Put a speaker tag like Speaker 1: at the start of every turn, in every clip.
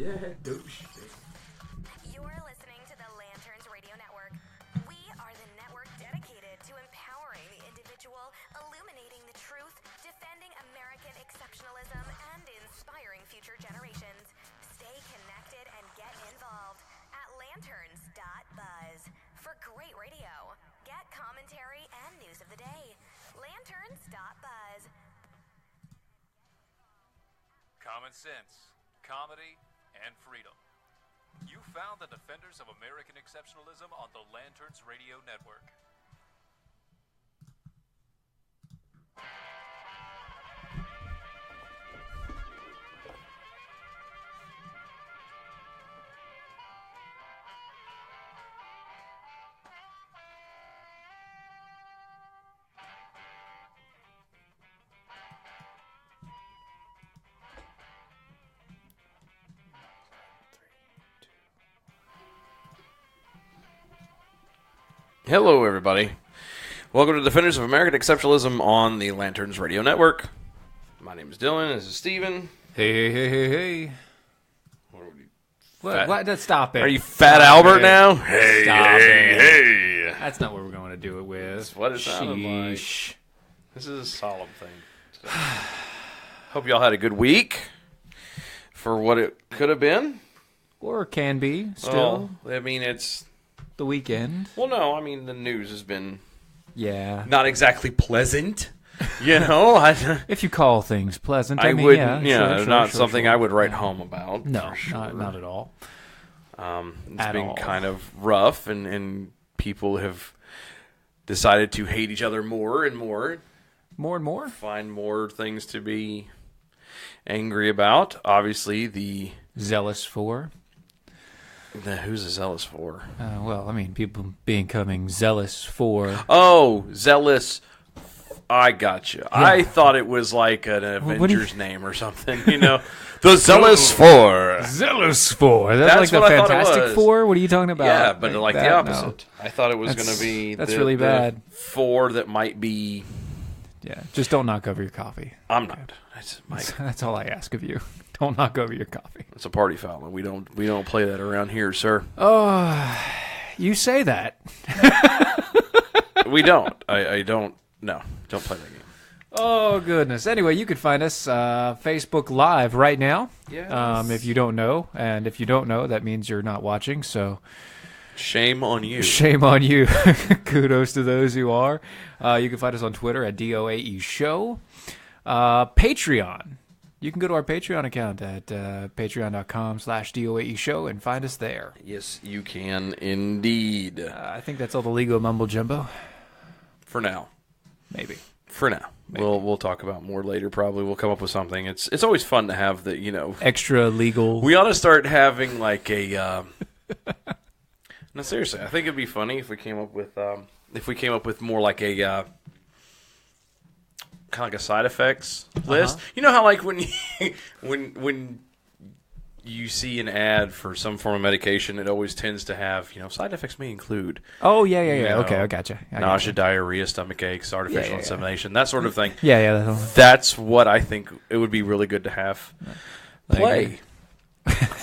Speaker 1: Yeah, douche.
Speaker 2: You're listening to the Lanterns Radio Network. We are the network dedicated to empowering the individual, illuminating the truth, defending American exceptionalism, and inspiring future generations. Stay connected and get involved at lanterns.buzz. For great radio, get commentary and news of the day. Lanterns.buzz.
Speaker 3: Common sense, comedy, and freedom. You found the defenders of American exceptionalism on the Lanterns Radio Network.
Speaker 1: Hello, everybody. Welcome to Defenders of American Exceptionalism on the Lanterns Radio Network. My name is Dylan. This is Steven.
Speaker 4: Hey. What? Stop it.
Speaker 1: Are you Fat Albert now? Hey,
Speaker 4: Stop
Speaker 1: hey,
Speaker 4: it.
Speaker 1: hey.
Speaker 4: That's not what we're going to do it with.
Speaker 1: That's what it sounded like.
Speaker 4: Sheesh.
Speaker 1: This is a solemn thing. So, hope y'all had a good week for what it could have been.
Speaker 4: Or can be, still.
Speaker 1: Well, I mean, it's...
Speaker 4: The weekend.
Speaker 1: Well, no, I mean, the news has been
Speaker 4: Yeah.
Speaker 1: not exactly pleasant. You know?
Speaker 4: If you call things pleasant, I mean,
Speaker 1: wouldn't,
Speaker 4: yeah. Sure,
Speaker 1: not something I would write home about.
Speaker 4: No,
Speaker 1: for sure.
Speaker 4: not at all.
Speaker 1: It's
Speaker 4: At
Speaker 1: been
Speaker 4: all.
Speaker 1: kind of rough, and people have decided to hate each other more and more.
Speaker 4: More and more?
Speaker 1: Find more things to be angry about. Obviously,
Speaker 4: Zealous for?
Speaker 1: who's a zealous for?
Speaker 4: Well, I mean, people becoming zealous for...
Speaker 1: Oh, zealous. I got you. I thought it was like an Avengers name or something. You know, the zealous for.
Speaker 4: Zealous for? That's like the
Speaker 1: what I thought it
Speaker 4: Fantastic
Speaker 1: was.
Speaker 4: Four? What are you talking about?
Speaker 1: Yeah, but like the
Speaker 4: that?
Speaker 1: opposite.
Speaker 4: No.
Speaker 1: I thought it was going to be
Speaker 4: that's
Speaker 1: the,
Speaker 4: really
Speaker 1: the
Speaker 4: bad.
Speaker 1: four that might be.
Speaker 4: Yeah, just don't knock over your coffee.
Speaker 1: I'm not.
Speaker 4: That's all I ask of you. Don't knock over your coffee.
Speaker 1: It's a party foul. We don't play that around here, sir.
Speaker 4: Oh, you say that.
Speaker 1: We don't. I don't. No, don't play that game.
Speaker 4: Oh, goodness. Anyway, you can find us Facebook Live right now.
Speaker 1: Yes.
Speaker 4: If you don't know. And if you don't know, that means you're not watching. So
Speaker 1: Shame on you.
Speaker 4: shame on you. Kudos to those who are. You can find us on Twitter at DOAE Show. Patreon. You can go to our Patreon account at patreon.com/DOAE Show and find us there.
Speaker 1: Yes, you can indeed.
Speaker 4: I think that's all the legal mumbo jumbo.
Speaker 1: For now.
Speaker 4: Maybe.
Speaker 1: For now.
Speaker 4: Maybe.
Speaker 1: We'll talk about more later. Probably we'll come up with something. It's always fun to have the
Speaker 4: Extra legal.
Speaker 1: We ought to start having like a. No, seriously, I think it'd be funny if we came up with more like a kind of like a side effects list. You know how like when you, when you see an ad for some form of medication, it always tends to have side effects may include.
Speaker 4: Oh yeah. Okay, I
Speaker 1: gotcha.
Speaker 4: gotcha.
Speaker 1: Nausea, diarrhea, stomach aches, artificial insemination, that sort of thing.
Speaker 4: Yeah.
Speaker 1: That's what I think it would be really good to have play.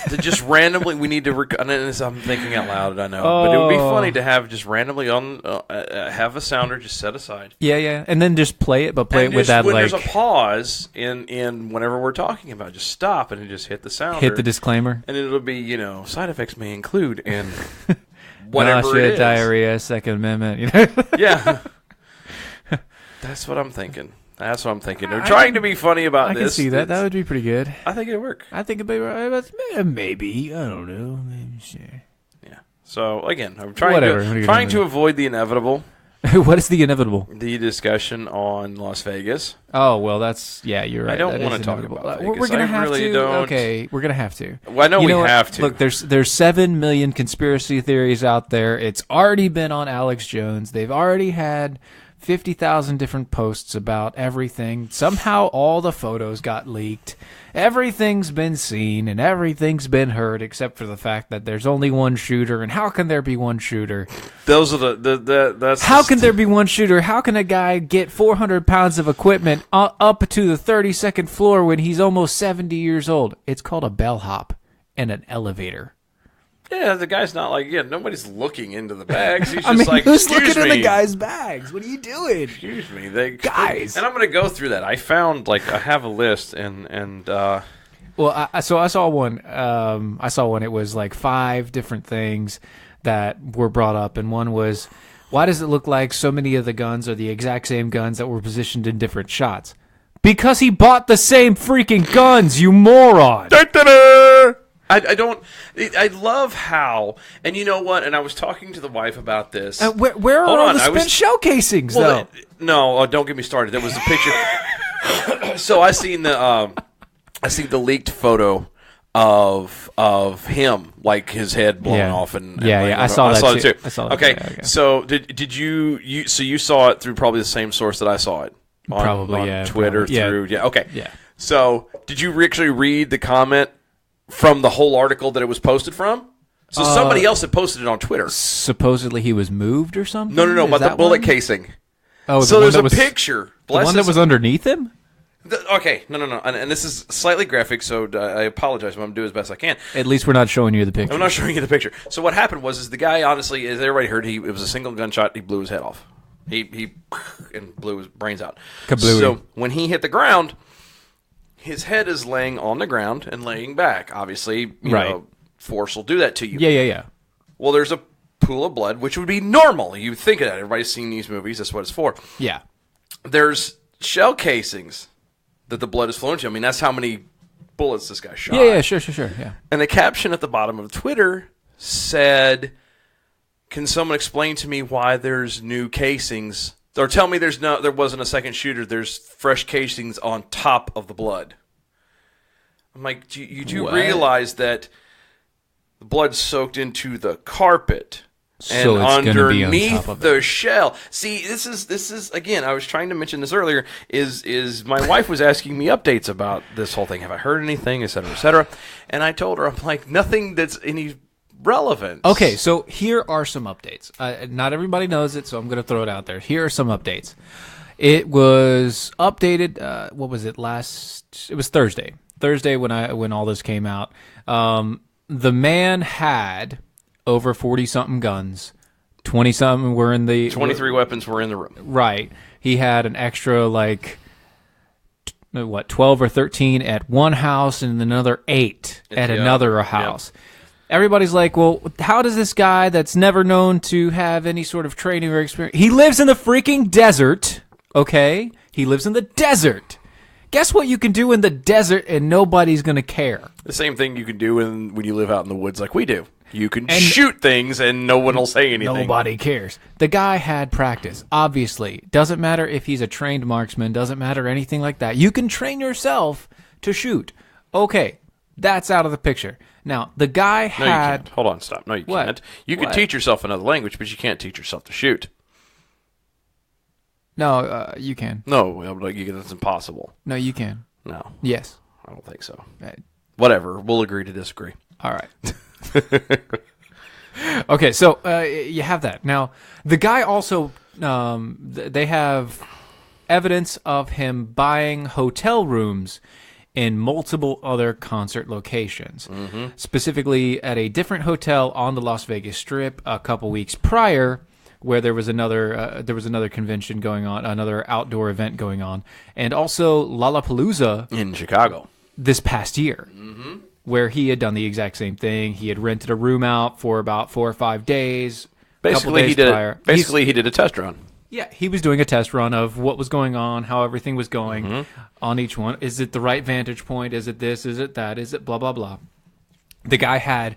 Speaker 1: To just randomly, we need to. I'm thinking out loud. I know, but it would be funny to have just randomly on have a sounder just set aside.
Speaker 4: Yeah, and then just play it, but play it with that
Speaker 1: when
Speaker 4: like
Speaker 1: there's a pause in whenever we're talking about, just stop and just hit the sounder,
Speaker 4: hit the disclaimer,
Speaker 1: and it'll be side effects may include and whatever
Speaker 4: nausea,
Speaker 1: it is.
Speaker 4: diarrhea, Second Amendment.
Speaker 1: Yeah, that's what I'm thinking. That's what I'm thinking. They're trying to be funny about this.
Speaker 4: I can see that. That would be pretty good.
Speaker 1: I think it'd work.
Speaker 4: I think it'd be maybe. I don't know. Maybe sure.
Speaker 1: Yeah. So again, I'm trying to avoid the inevitable.
Speaker 4: What is the inevitable?
Speaker 1: The discussion on Las Vegas.
Speaker 4: Oh well, you're right.
Speaker 1: I don't want to talk about Vegas. We're gonna have to. Don't.
Speaker 4: Okay, we're gonna have to.
Speaker 1: Well, I know we have to.
Speaker 4: Look, there's 7 million conspiracy theories out there. It's already been on Alex Jones. They've already had 50,000 different posts about everything. Somehow all the photos got leaked. Everything's been seen and everything's been heard except for the fact that there's only one shooter. And how can there be one shooter?
Speaker 1: Those are that's
Speaker 4: how can there be one shooter? How can a guy get 400 pounds of equipment up to the 32nd floor when he's almost 70 years old? It's called a bellhop. and an elevator.
Speaker 1: Yeah, the guy's not like, nobody's looking into the bags. He's just
Speaker 4: I mean,
Speaker 1: like,
Speaker 4: who's
Speaker 1: excuse
Speaker 4: looking
Speaker 1: me.
Speaker 4: in the guy's bags? What are you doing?
Speaker 1: Excuse me.
Speaker 4: Guys.
Speaker 1: And I'm going to go through that. I found, I have a list, and
Speaker 4: Well, I saw one. It was like 5 different things that were brought up, and one was, why does it look like so many of the guns are the exact same guns that were positioned in different shots? Because he bought the same freaking guns, you moron!
Speaker 1: I don't. I love how, and you know what? And I was talking to the wife about this.
Speaker 4: Where are all the spent shell casings, though?
Speaker 1: No, don't get me started. There was a picture. So I seen the leaked photo of him, like his head blown off, and
Speaker 4: I saw that too. I saw that
Speaker 1: okay,
Speaker 4: too.
Speaker 1: so did you? So you saw it through probably the same source that I saw it on,
Speaker 4: probably
Speaker 1: on Twitter through okay.
Speaker 4: Yeah.
Speaker 1: So did you actually read the comment from the whole article that it was posted from? So somebody else had posted it on Twitter.
Speaker 4: Supposedly he was moved or something?
Speaker 1: No, about the bullet casing.
Speaker 4: Oh,
Speaker 1: so there's a picture.
Speaker 4: The one that was underneath him?
Speaker 1: Okay, no. And this is slightly graphic, so I apologize. I'm going to do as best I can.
Speaker 4: At least we're not showing you the picture.
Speaker 1: I'm not showing you the picture. So what happened was the guy, honestly, as everybody heard, it was a single gunshot. He blew his head off. He and blew his brains out.
Speaker 4: Kablooey.
Speaker 1: So when he hit the ground, his head is laying on the ground and laying back. Obviously, you know, force will do that to you.
Speaker 4: Yeah.
Speaker 1: Well, there's a pool of blood, which would be normal. You would think of that. Everybody's seen these movies. That's what it's for.
Speaker 4: Yeah.
Speaker 1: There's shell casings that the blood is flowing to. I mean, that's how many bullets this guy shot.
Speaker 4: Yeah, sure. Yeah.
Speaker 1: And the caption at the bottom of Twitter said, "Can someone explain to me why there's new casings? Or tell me there wasn't a second shooter. There's fresh casings on top of the blood." I'm like, you do realize that the blood's soaked into the carpet and
Speaker 4: so it's
Speaker 1: underneath the shell. See, this is again, I was trying to mention this earlier, is my wife was asking me updates about this whole thing. Have I heard anything, et cetera, et cetera? And I told her, I'm like, nothing that's any relevance.
Speaker 4: Okay, so here are some updates. Not everybody knows it, so I'm going to throw it out there. Here are some updates. It was updated, what was it, it was Thursday. Thursday when all this came out. The man had over 40-something guns. 20-something were in the...
Speaker 1: 23 weapons were in the room.
Speaker 4: Right. He had an extra, 12 or 13 at one house and another 8 at another house. Yep. Everybody's like, well, how does this guy that's never known to have any sort of training or experience... He lives in the freaking desert, okay? He lives in the desert. Guess what you can do in the desert and nobody's going to care?
Speaker 1: The same thing you can do when you live out in the woods like we do. You can shoot things and no one will say anything.
Speaker 4: Nobody cares. The guy had practice, obviously. Doesn't matter if he's a trained marksman. Doesn't matter anything like that. You can train yourself to shoot. Okay, that's out of the picture. Now, the guy had...
Speaker 1: No, you can't. Hold on, stop. No, you can't. You can teach yourself another language, but you can't teach yourself to shoot.
Speaker 4: No, you can.
Speaker 1: No, that's impossible.
Speaker 4: No, you can.
Speaker 1: No.
Speaker 4: Yes.
Speaker 1: I don't think so. Whatever. We'll agree to disagree.
Speaker 4: All right. Okay, so you have that. Now, the guy also, they have evidence of him buying hotel rooms in multiple other concert locations, specifically at a different hotel on the Las Vegas Strip a couple weeks prior, where there was another convention going on, another outdoor event going on, and also Lollapalooza
Speaker 1: in Chicago
Speaker 4: this past year, where he had done the exact same thing. He had rented a room out for about 4 or 5 days.
Speaker 1: Basically, he did a test run.
Speaker 4: Yeah, he was doing a test run of what was going on, how everything was going on each one. Is it the right vantage point? Is it this? Is it that? Is it blah, blah, blah? The guy had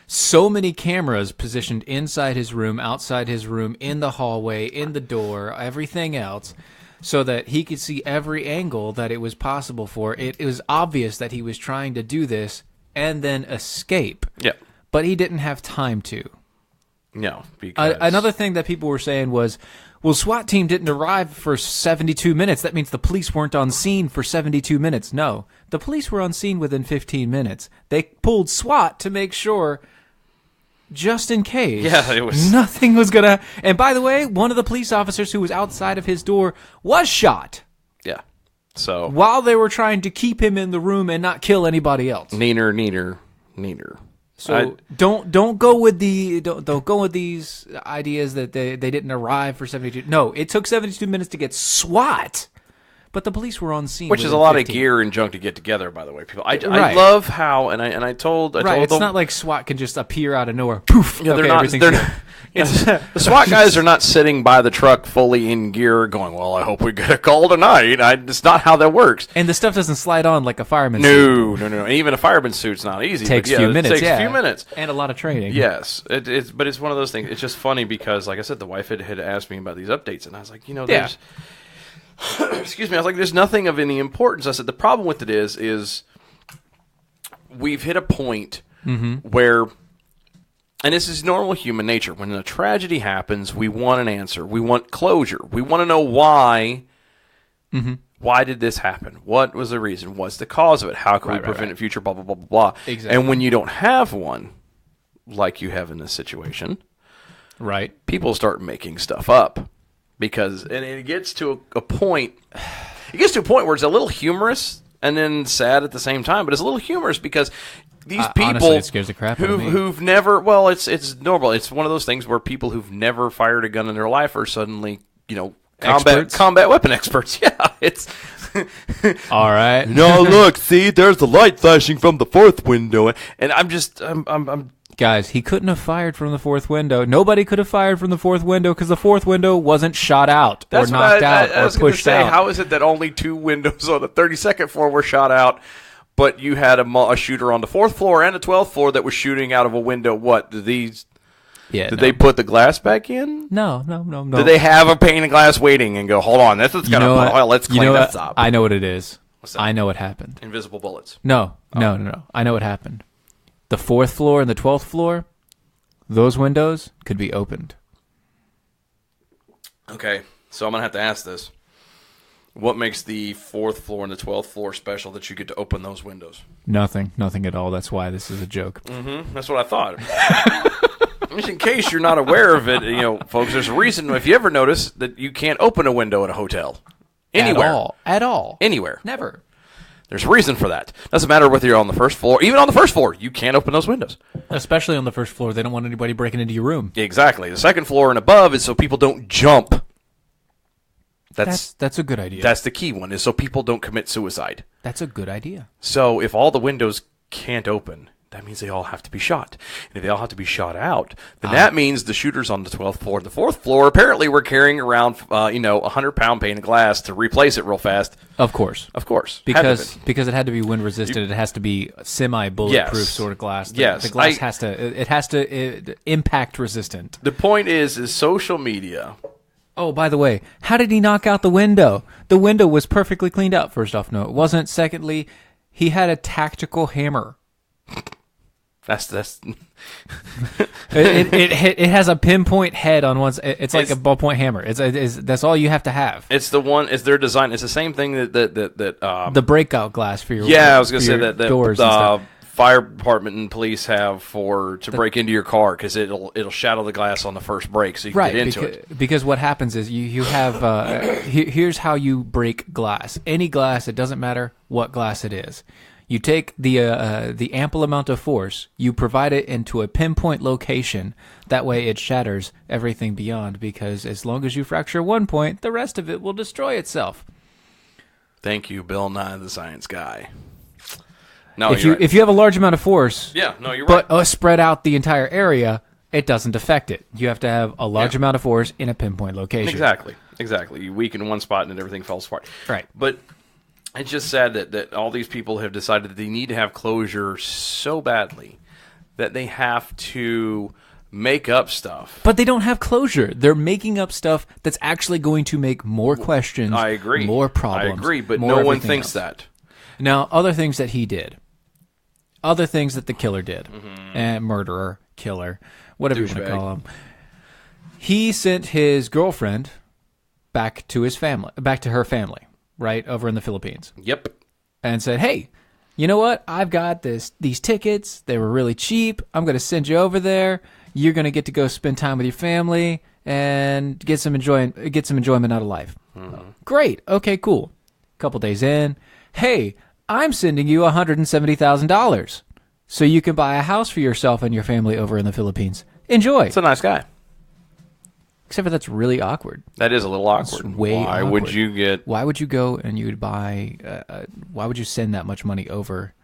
Speaker 4: so many cameras positioned inside his room, outside his room, in the hallway, in the door, everything else, so that he could see every angle that it was possible for. It was obvious that he was trying to do this and then escape.
Speaker 1: Yeah.
Speaker 4: But he didn't have time to.
Speaker 1: No, because...
Speaker 4: Another thing that people were saying was, well, SWAT team didn't arrive for 72 minutes. That means the police weren't on scene for 72 minutes. No, the police were on scene within 15 minutes. They pulled SWAT to make sure... just in case.
Speaker 1: Yeah, it was...
Speaker 4: nothing was going to... And by the way, one of the police officers who was outside of his door was shot.
Speaker 1: Yeah. So...
Speaker 4: while they were trying to keep him in the room and not kill anybody else.
Speaker 1: Neener. Neater.
Speaker 4: So don't go with don't go with these ideas that they didn't arrive for 72. No, it took 72 minutes to get SWAT, but the police were on scene.
Speaker 1: Which is a lot of gear and junk to get together, by the way. People, I love how I told
Speaker 4: it's not like SWAT can just appear out of nowhere. Poof.
Speaker 1: Yeah,
Speaker 4: okay,
Speaker 1: they're not. The SWAT guys are not sitting by the truck fully in gear going, well, I hope we get a call tonight. It's not how that works.
Speaker 4: And the stuff doesn't slide on like a fireman's
Speaker 1: suit. No. Even a fireman's suit's not easy.
Speaker 4: Takes a few minutes.
Speaker 1: Takes a few minutes.
Speaker 4: And a lot of training.
Speaker 1: Yes. But it's one of those things. It's just funny because, like I said, the wife had asked me about these updates, and I was like, there's... Excuse me. I was like, there's nothing of any importance. I said, the problem with it is we've hit a point where... And this is normal human nature. When a tragedy happens, we want an answer. We want closure. We want to know why. Why did this happen? What was the reason? What's the cause of it? How can we prevent it future? Blah, blah, blah, blah, blah.
Speaker 4: Exactly.
Speaker 1: And when you don't have one, like you have in this situation,
Speaker 4: right?
Speaker 1: People start making stuff up. And it gets to a point. It gets to a point where it's a little humorous and then sad at the same time. But it's a little humorous because... These people
Speaker 4: honestly, it scares the crap out of me.
Speaker 1: Who've never, well, it's normal. It's one of those things where people who've never fired a gun in their life are suddenly, combat weapon experts. Yeah, it's
Speaker 4: all right.
Speaker 1: No, look, see, there's the light flashing from the fourth window, and I'm
Speaker 4: guys, he couldn't have fired from the fourth window. Nobody could have fired from the fourth window because the fourth window wasn't shot out or knocked out or pushed out.
Speaker 1: How is it that only 2 windows on the 32nd floor were shot out? But you had a shooter on the 4th floor and the 12th floor that was shooting out of a window. What? Did they put the glass back in?
Speaker 4: No.
Speaker 1: Did they have a pane of glass waiting and go, hold on, let's clean this up?
Speaker 4: I know what it is.
Speaker 1: What's that?
Speaker 4: I know what happened.
Speaker 1: Invisible bullets.
Speaker 4: No. I know what happened. The 4th floor and the 12th floor, those windows could be opened.
Speaker 1: Okay, so I'm going to have to ask this. What makes the 4th floor and the 12th floor special that you get to open those windows?
Speaker 4: Nothing at all. That's why this is a joke.
Speaker 1: That's what I thought. Just in case you're not aware of it, folks, there's a reason, if you ever notice, that you can't open a window at a hotel. Anywhere.
Speaker 4: At all.
Speaker 1: Anywhere.
Speaker 4: Never.
Speaker 1: There's a reason for that. Doesn't matter whether you're on the first floor. Even on the first floor, you can't open those windows.
Speaker 4: Especially on the first floor. They don't want anybody breaking into your room.
Speaker 1: Exactly. The second floor and above is so people don't jump.
Speaker 4: That's a good idea.
Speaker 1: That's the key one, is so people don't commit suicide.
Speaker 4: That's a good idea.
Speaker 1: So if all the windows can't open, that means they all have to be shot. And if they all have to be shot out, then that means the shooters on the 12th floor and the 4th floor apparently were carrying around, 100-pound pane of glass to replace it real fast.
Speaker 4: Of course. Because it had to be wind resistant. It has to be semi-bulletproof sort of glass. The glass has to impact resistant.
Speaker 1: The point is social media.
Speaker 4: Oh, by the way, how did he knock out the window? The window was perfectly cleaned out. First off, no, it wasn't. Secondly, he had a tactical hammer.
Speaker 1: That's
Speaker 4: it has a pinpoint head on one. It's like a ballpoint hammer. That's all you have to have.
Speaker 1: It's the one. It's their design. It's the same thing that
Speaker 4: the breakout glass for your
Speaker 1: I was gonna say that
Speaker 4: doors and stuff.
Speaker 1: Fire department and police have to break into your car because it'll shatter the glass on the first break so you can get into it.
Speaker 4: Because what happens is you have here's how you break glass. Any glass, it doesn't matter what glass it is. You take the ample amount of force, you provide it into a pinpoint location. That way it shatters everything beyond, because as long as you fracture one point, the rest of it will destroy itself.
Speaker 1: Thank you, Bill Nye the Science Guy. No,
Speaker 4: if you have a large amount of force,
Speaker 1: you're
Speaker 4: but
Speaker 1: right.
Speaker 4: Spread out the entire area, it doesn't affect it. You have to have a large amount of force in a pinpoint location.
Speaker 1: Exactly. You weaken one spot and then everything falls apart.
Speaker 4: Right.
Speaker 1: But it's just sad that all these people have decided that they need to have closure so badly that they have to make up stuff.
Speaker 4: But they don't have closure. They're making up stuff that's actually going to make more questions.
Speaker 1: I agree.
Speaker 4: More problems.
Speaker 1: I agree, but no one thinks that.
Speaker 4: Now, other things that he did. Other things that the killer did. Murderer, killer, whatever you want to call him. He sent his girlfriend back to her family, right, over in the Philippines.
Speaker 1: Yep.
Speaker 4: And said, hey, you know what? I've got these tickets. They were really cheap. I'm going to send you over there. You're going to get to go spend time with your family and get some enjoyment out of life. Great. Okay, cool. A couple days in, hey, I'm sending you $170,000. so you can buy a house for yourself and your family over in the Philippines. Enjoy.
Speaker 1: It's a nice guy.
Speaker 4: Except for that's really awkward.
Speaker 1: That is a little awkward.
Speaker 4: It's way
Speaker 1: Why
Speaker 4: awkward.
Speaker 1: would you get...
Speaker 4: Why would you go and you would buy... why would you send that much money over?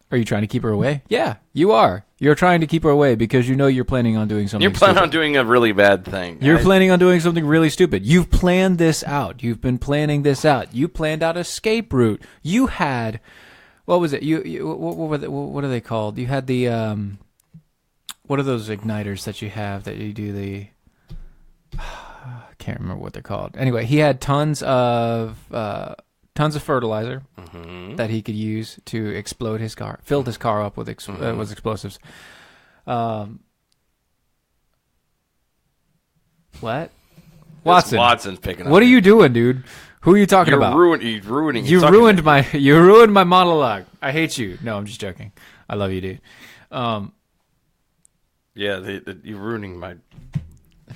Speaker 4: Are you trying to keep her away? Yeah, you are. You're trying to keep her away because you know you're planning on doing something
Speaker 1: You're planning
Speaker 4: stupid.
Speaker 1: on doing a really bad thing.
Speaker 4: You're planning on doing something really stupid. You've planned this out. You've been planning this out. You planned out escape route. You had... What was it? What are they called? You had the... what are those igniters that you have that you do the... I can't remember what they're called. Anyway, he had tons of fertilizer that he could use to explode his car. Filled his car up with explosives. What? Watson.
Speaker 1: Watson's picking up.
Speaker 4: What are you doing, dude? Who are you talking about?
Speaker 1: You're ruining.
Speaker 4: You ruined my monologue. I hate you. No, I'm just joking. I love you, dude.
Speaker 1: Yeah, you're ruining my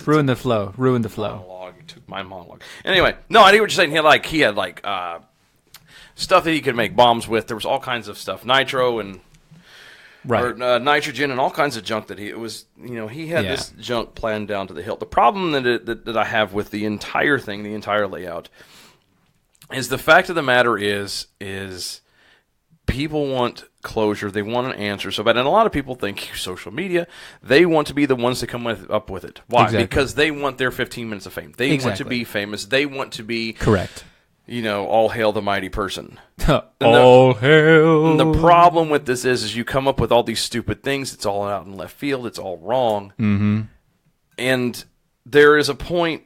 Speaker 4: Ruin the flow.
Speaker 1: monologue. You took my monologue. Anyway, no, I knew what you're saying. He had stuff that he could make bombs with. There was all kinds of stuff, nitro and nitrogen and all kinds of junk that he had this junk planned down to the hilt. The problem that I have with the entire thing, the entire layout, is the fact of the matter is people want closure. They want an answer so bad. And a lot of people think social media, they want to be the ones to come up with it. Why?
Speaker 4: Exactly.
Speaker 1: Because they want their 15 minutes of fame. They want to be famous. They want to be...
Speaker 4: Correct.
Speaker 1: All hail the mighty person.
Speaker 4: All hail.
Speaker 1: And the problem with this is you come up with all these stupid things. It's all out in left field. It's all wrong.
Speaker 4: Mm-hmm.
Speaker 1: And there is a point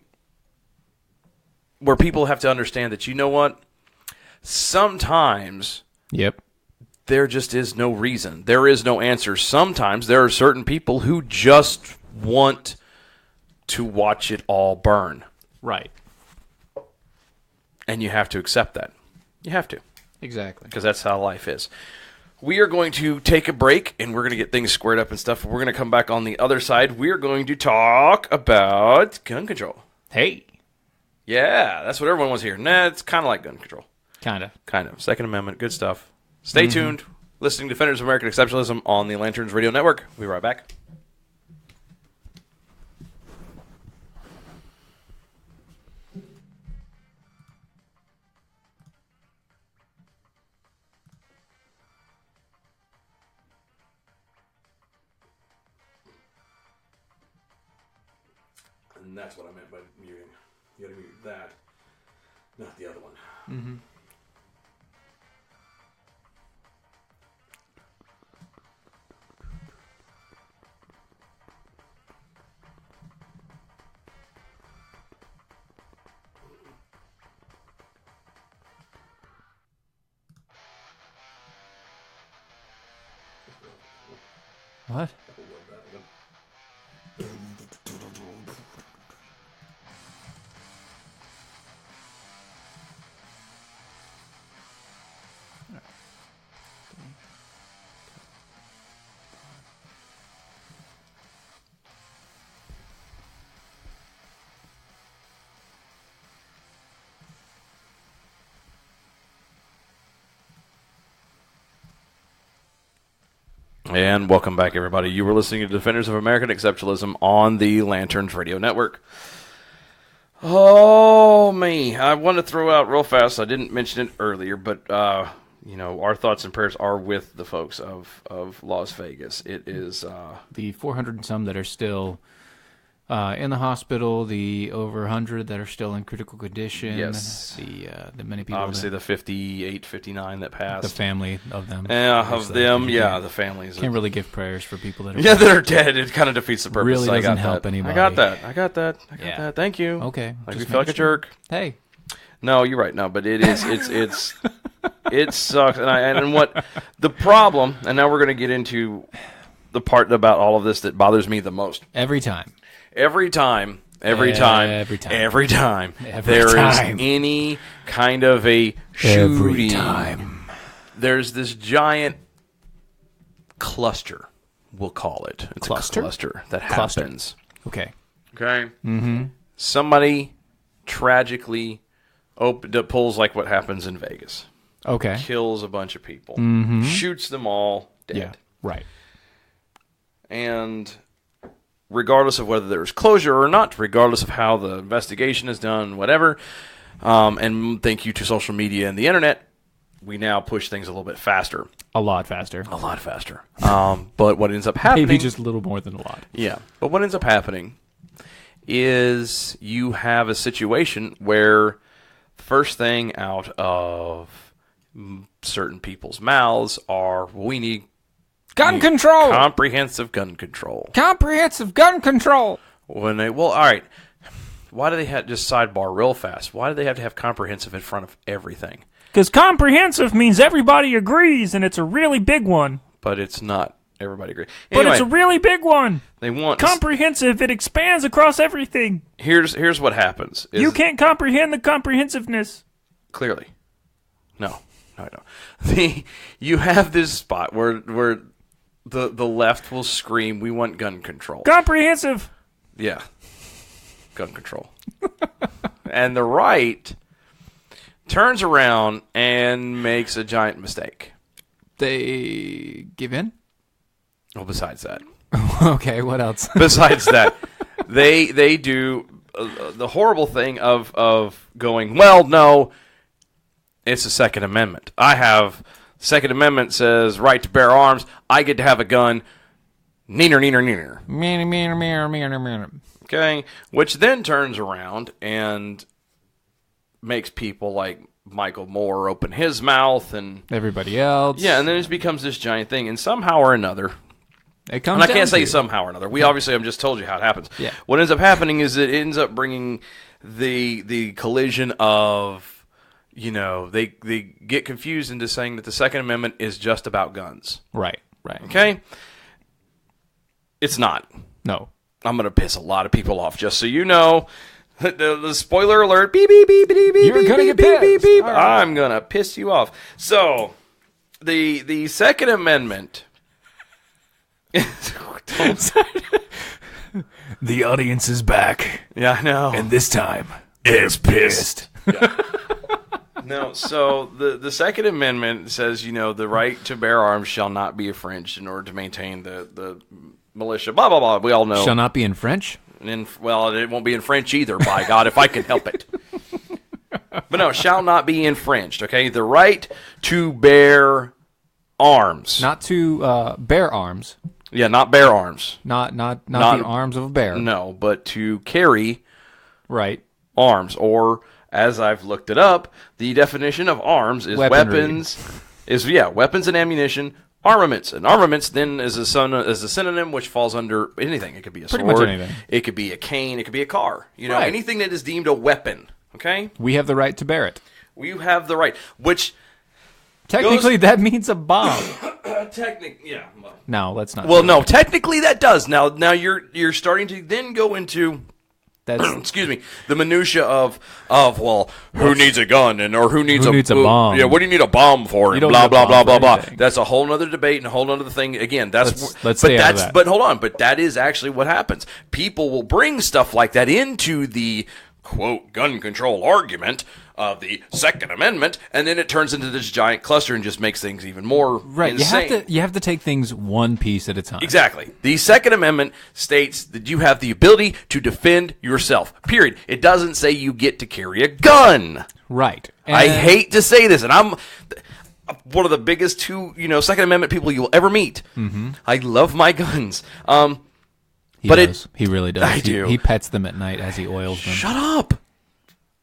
Speaker 1: where people have to understand that, you know what? Sometimes...
Speaker 4: Yep.
Speaker 1: There just is no reason. There is no answer. Sometimes there are certain people who just want to watch it all burn.
Speaker 4: Right.
Speaker 1: And you have to accept that. You have to.
Speaker 4: Exactly.
Speaker 1: Because that's how life is. We are going to take a break, and we're going to get things squared up and stuff. We're going to come back on the other side. We're going to talk about gun control.
Speaker 4: Hey.
Speaker 1: Yeah, that's what everyone wants to hear. Nah, it's kind of like gun control.
Speaker 4: Kind of.
Speaker 1: Second Amendment, good stuff. Stay tuned. Listening to Defenders of American Exceptionalism on the Lanterns Radio Network. We'll be right back. And that's what I meant by muting. You gotta mute that, not the other one. Mm-hmm.
Speaker 4: What?
Speaker 1: And welcome back, everybody. You were listening to Defenders of American Exceptionalism on the Lanterns Radio Network. Oh, me. I want to throw out real fast, I didn't mention it earlier, but, our thoughts and prayers are with the folks of Las Vegas. It is...
Speaker 4: the 400 and some that are still in the hospital, the over 100 that are still in critical condition.
Speaker 1: Yes.
Speaker 4: The many people.
Speaker 1: Obviously, the 58, 59 that passed.
Speaker 4: The family of them.
Speaker 1: The families.
Speaker 4: Can't really give prayers for people that are
Speaker 1: that are dead. It kind of defeats the purpose.
Speaker 4: Really doesn't help anybody.
Speaker 1: I got that. Thank you.
Speaker 4: Okay.
Speaker 1: Like we feel like a jerk.
Speaker 4: Hey.
Speaker 1: No, you're right. No, but it is. It sucks. And what the problem? And now we're going to get into the part about all of this that bothers me the most.
Speaker 4: Every time
Speaker 1: there is any kind of a shooting, there's this giant cluster, we'll call it. It's a cluster that happens.
Speaker 4: Okay.
Speaker 1: Mm-hmm. Somebody tragically pulls like what happens in Vegas.
Speaker 4: Okay.
Speaker 1: Kills a bunch of people.
Speaker 4: Mm-hmm.
Speaker 1: Shoots them all dead.
Speaker 4: Yeah, right.
Speaker 1: And regardless of whether there's closure or not, regardless of how the investigation is done, whatever, and thank you to social media and the internet, we now push things a little bit faster.
Speaker 4: A lot faster.
Speaker 1: A lot faster. But what ends up happening...
Speaker 4: Maybe just a little more than a lot.
Speaker 1: Yeah. But what ends up happening is you have a situation where first thing out of certain people's mouths are, we need
Speaker 4: gun control!
Speaker 1: Comprehensive gun control.
Speaker 4: Comprehensive gun control!
Speaker 1: When they, well, all right. Why do they have, just sidebar real fast, why do they have to have comprehensive in front of everything?
Speaker 5: Because comprehensive means everybody agrees, and it's a really big one.
Speaker 1: But it's not. Everybody agrees.
Speaker 5: But it's a really big one.
Speaker 1: They want
Speaker 5: comprehensive. It expands across everything.
Speaker 1: Here's what happens.
Speaker 5: You can't comprehend the comprehensiveness.
Speaker 1: Clearly. No, I don't. You have this spot where the left will scream, we want gun control.
Speaker 5: Comprehensive.
Speaker 1: Yeah. Gun control. And the right turns around and makes a giant mistake.
Speaker 4: They give in?
Speaker 1: Well, besides that.
Speaker 4: Okay, what else?
Speaker 1: Besides that, they do the horrible thing of going, well, no, it's the Second Amendment. Second Amendment says right to bear arms. I get to have a gun. Neener, neener, neener. Okay, which then turns around and makes people like Michael Moore open his mouth and
Speaker 4: everybody else.
Speaker 1: Yeah, and then it becomes this giant thing. And somehow or another,
Speaker 4: it comes.
Speaker 1: And I can't say somehow or another. We obviously, I've just told you how it happens.
Speaker 4: Yeah.
Speaker 1: What ends up happening is it ends up bringing the collision of, they get confused into saying that the Second Amendment is just about guns.
Speaker 4: Right.
Speaker 1: Okay? It's not.
Speaker 4: No.
Speaker 1: I'm going to piss a lot of people off, just so you know. The spoiler alert. Beep, beep, beep, beep, beep,
Speaker 4: You're going to get
Speaker 1: beep,
Speaker 4: pissed.
Speaker 1: Beep, beep.
Speaker 4: Right.
Speaker 1: I'm going to piss you off. So, the Second Amendment...
Speaker 5: The audience is back.
Speaker 1: Yeah, I know.
Speaker 5: And this time, it's pissed.
Speaker 1: Yeah. No, so the Second Amendment says, the right to bear arms shall not be infringed in order to maintain the militia, blah, blah, blah. We all know.
Speaker 4: Shall not be in French?
Speaker 1: Well, it won't be in French either, by God, if I can help it. But no, shall not be infringed, okay? The right to bear arms.
Speaker 4: Not to bear arms.
Speaker 1: Yeah, not bear arms.
Speaker 4: Not the arms of a bear.
Speaker 1: No, but to carry
Speaker 4: right
Speaker 1: arms. Or, as I've looked it up, the definition of arms is weapons and ammunition, armaments. And armaments then is a synonym which falls under anything. It could be a
Speaker 4: pretty
Speaker 1: sword.
Speaker 4: Much anything.
Speaker 1: It could be a cane. It could be a car.
Speaker 4: Right.
Speaker 1: Anything that is deemed a weapon. Okay?
Speaker 4: We have the right to bear it.
Speaker 1: We have the right, which...
Speaker 4: Technically, that means a bomb.
Speaker 1: Yeah.
Speaker 4: No, let's not.
Speaker 1: Well, no, technically that does. Now you're starting to then go into... excuse me, the minutia of who needs a gun or who needs a
Speaker 4: bomb?
Speaker 1: Yeah, what do you need a bomb for? And blah blah blah blah blah. That's a whole other debate and a whole other thing. Again,
Speaker 4: let's stay out of that.
Speaker 1: But hold on, but that is actually what happens. People will bring stuff like that into the quote gun control argument of the Second Amendment, and then it turns into this giant cluster and just makes things even more insane.
Speaker 4: You have to take things one piece at a time.
Speaker 1: Exactly. The Second Amendment states that you have the ability to defend yourself. Period. It doesn't say you get to carry a gun.
Speaker 4: Right.
Speaker 1: I hate to say this, and I'm one of the biggest Second Amendment people you'll ever meet. Mm-hmm. I love my guns.
Speaker 4: He really does.
Speaker 1: I do.
Speaker 4: He pets them at night as he oils them.
Speaker 1: Shut up.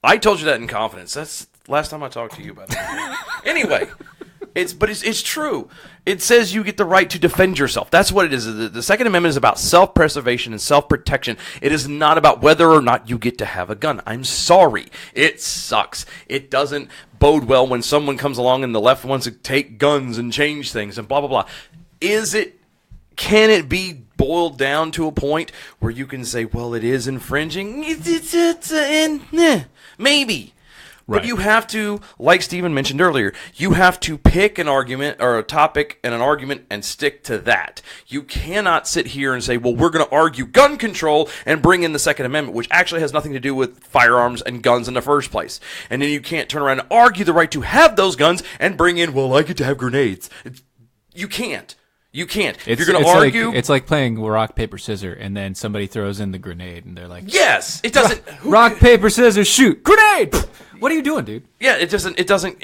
Speaker 1: I told you that in confidence. That's the last time I talked to you about that. Anyway, it's true. It says you get the right to defend yourself. That's what it is. The Second Amendment is about self-preservation and self-protection. It is not about whether or not you get to have a gun. I'm sorry. It sucks. It doesn't bode well when someone comes along and the left wants to take guns and change things and blah, blah, blah. Can it be boiled down to a point where you can say, well, it is infringing? Maybe. Right. But you have to, like Stephen mentioned earlier, you have to pick an argument or a topic and an argument and stick to that. You cannot sit here and say, well, we're going to argue gun control and bring in the Second Amendment, which actually has nothing to do with firearms and guns in the first place. And then you can't turn around and argue the right to have those guns and bring in, well, I get to have grenades. You can't. You can't. If you're going to argue...
Speaker 4: it's like playing rock, paper, scissors, and then somebody throws in the grenade, and they're like...
Speaker 1: Yes! It doesn't...
Speaker 4: Rock, paper, scissors, shoot! Grenade! What are you doing, dude?
Speaker 1: Yeah, it doesn't...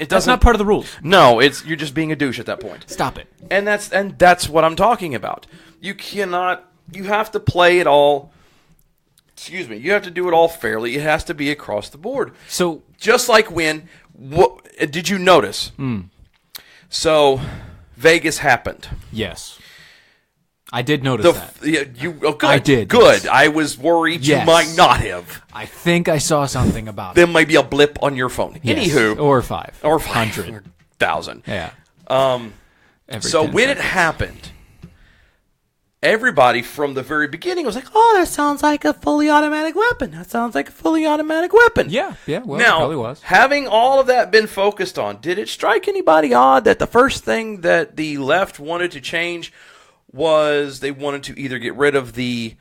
Speaker 4: That's not part of the rules.
Speaker 1: No, you're just being a douche at that point.
Speaker 4: Stop it.
Speaker 1: And that's what I'm talking about. You cannot... You have to play it all... Excuse me. You have to do it all fairly. It has to be across the board.
Speaker 4: So...
Speaker 1: Just like when... did you notice? So... Vegas happened.
Speaker 4: Yes. I did notice that.
Speaker 1: Good.
Speaker 4: I did.
Speaker 1: Good. Yes. I was worried you might not have.
Speaker 4: I think I saw something about it.
Speaker 1: There might be a blip on your phone.
Speaker 4: Yes.
Speaker 1: Anywho.
Speaker 4: Or 5.
Speaker 1: Or 500,000.
Speaker 4: Yeah.
Speaker 1: So when it happened, everybody from the very beginning was like, oh, that sounds like a fully automatic weapon. That sounds like a fully automatic weapon.
Speaker 4: Yeah, well,
Speaker 1: now,
Speaker 4: it probably was.
Speaker 1: Having all of that been focused on, did it strike anybody odd that the first thing that the left wanted to change was they wanted to either get rid of it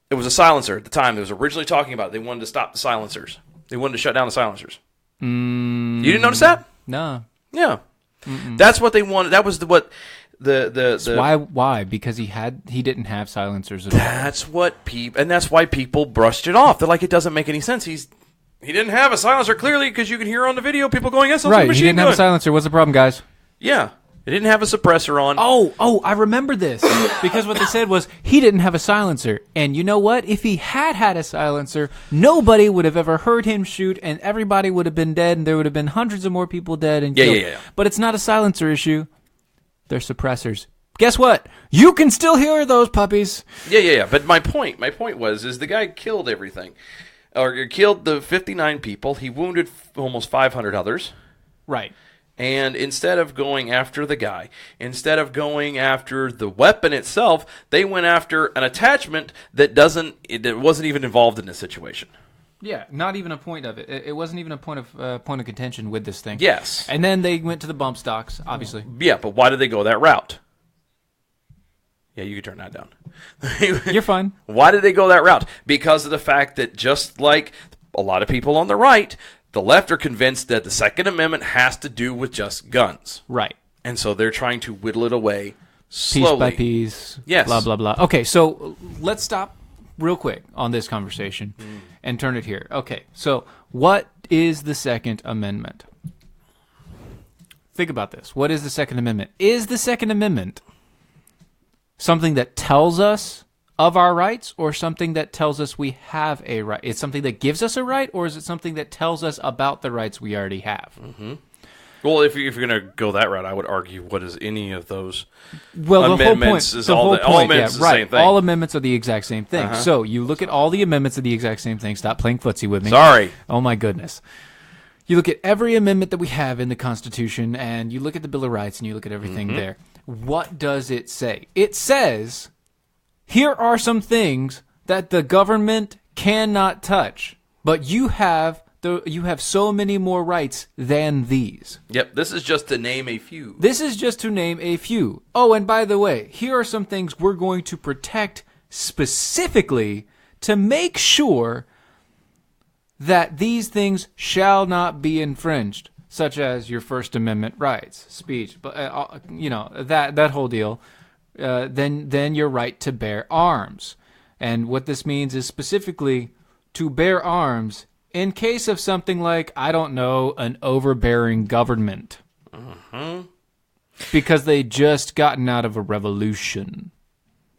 Speaker 1: was a silencer at the time. It was originally talking about it. They wanted to stop the silencers. They wanted to shut down the silencers. You didn't notice that?
Speaker 4: No.
Speaker 1: Yeah. That's what they wanted. That was
Speaker 4: why? Because he didn't have silencers at all.
Speaker 1: That's why people brushed it off. They're like, it doesn't make any sense. He didn't have a silencer clearly because you can hear on the video people going, "Yes,
Speaker 4: right." He didn't have a silencer. What's the problem, guys?
Speaker 1: Yeah, it didn't have a suppressor on.
Speaker 4: Oh, I remember this because what they said was he didn't have a silencer, and you know what? If he had a silencer, nobody would have ever heard him shoot, and everybody would have been dead, and there would have been hundreds of more people dead and killed.
Speaker 1: Yeah.
Speaker 4: But it's not a silencer issue. They're suppressors. Guess what? You can still hear those puppies.
Speaker 1: Yeah. But my point was the guy killed everything, or killed the 59 people. He wounded almost 500 others.
Speaker 4: Right.
Speaker 1: And instead of going after the guy, instead of going after the weapon itself, they went after an attachment that wasn't even involved in this situation.
Speaker 4: Yeah, not even a point of it. It wasn't even a point of contention with this thing.
Speaker 1: Yes.
Speaker 4: And then they went to the bump stocks, obviously.
Speaker 1: Yeah, but why did they go that route? Yeah, you can turn that down.
Speaker 4: You're fine.
Speaker 1: Why did they go that route? Because of the fact that just like a lot of people on the right, the left are convinced that the Second Amendment has to do with just guns.
Speaker 4: Right.
Speaker 1: And so they're trying to whittle it away slowly.
Speaker 4: Piece by piece.
Speaker 1: Yes.
Speaker 4: Blah, blah, blah. Okay, so let's stop real quick on this conversation and turn it here. Okay, so what is the Second Amendment? Think about this. What is the Second Amendment? Is the Second Amendment something that tells us of our rights, or something that tells us we have a right? It's something that gives us a right, or is it something that tells us about the rights we already have?
Speaker 1: Mm-hmm. Well, if you're going to go that route, I would argue what is any of those
Speaker 4: amendments
Speaker 1: is all amendments the same thing.
Speaker 4: All amendments are the exact same thing. So you look at all the amendments are the exact same thing. Stop playing footsie with me.
Speaker 1: Sorry.
Speaker 4: Oh, my goodness. You look at every amendment that we have in the Constitution, and you look at the Bill of Rights, and you look at everything there. What does it say? It says, here are some things that the government cannot touch, but you have so many more rights than these.
Speaker 1: Yep, this is just to name a few.
Speaker 4: Oh, and by the way, here are some things we're going to protect specifically to make sure that these things shall not be infringed, such as your First Amendment rights, speech, but that whole deal. Then your right to bear arms, and what this means is specifically to bear arms in case of something like, I don't know, an overbearing government, because they just gotten out of a revolution.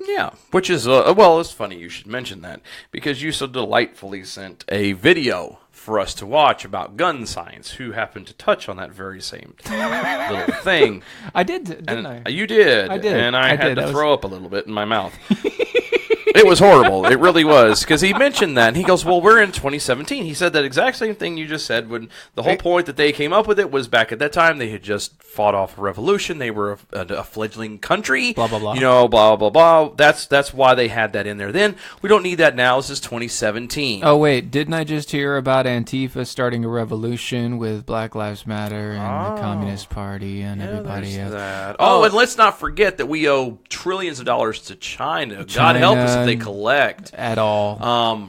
Speaker 1: Yeah, which is, it's funny you should mention that, because you so delightfully sent a video for us to watch about gun science, who happened to touch on that very same little thing.
Speaker 4: I did, didn't I?
Speaker 1: You did.
Speaker 4: I did.
Speaker 1: And I had to throw up a little bit in my mouth. It was horrible. It really was. Because he mentioned that. And he goes, well, we're in 2017. He said that exact same thing you just said. When the whole point that they came up with it was back at that time, they had just fought off a revolution. They were a fledgling country.
Speaker 4: Blah, blah, blah.
Speaker 1: Blah, blah, blah. That's why they had that in there then. We don't need that now. This is 2017.
Speaker 4: Oh, wait. Didn't I just hear about Antifa starting a revolution with Black Lives Matter and the Communist Party and everybody else?
Speaker 1: That. And let's not forget that we owe trillions of dollars to China. God help us that they collect
Speaker 4: at all.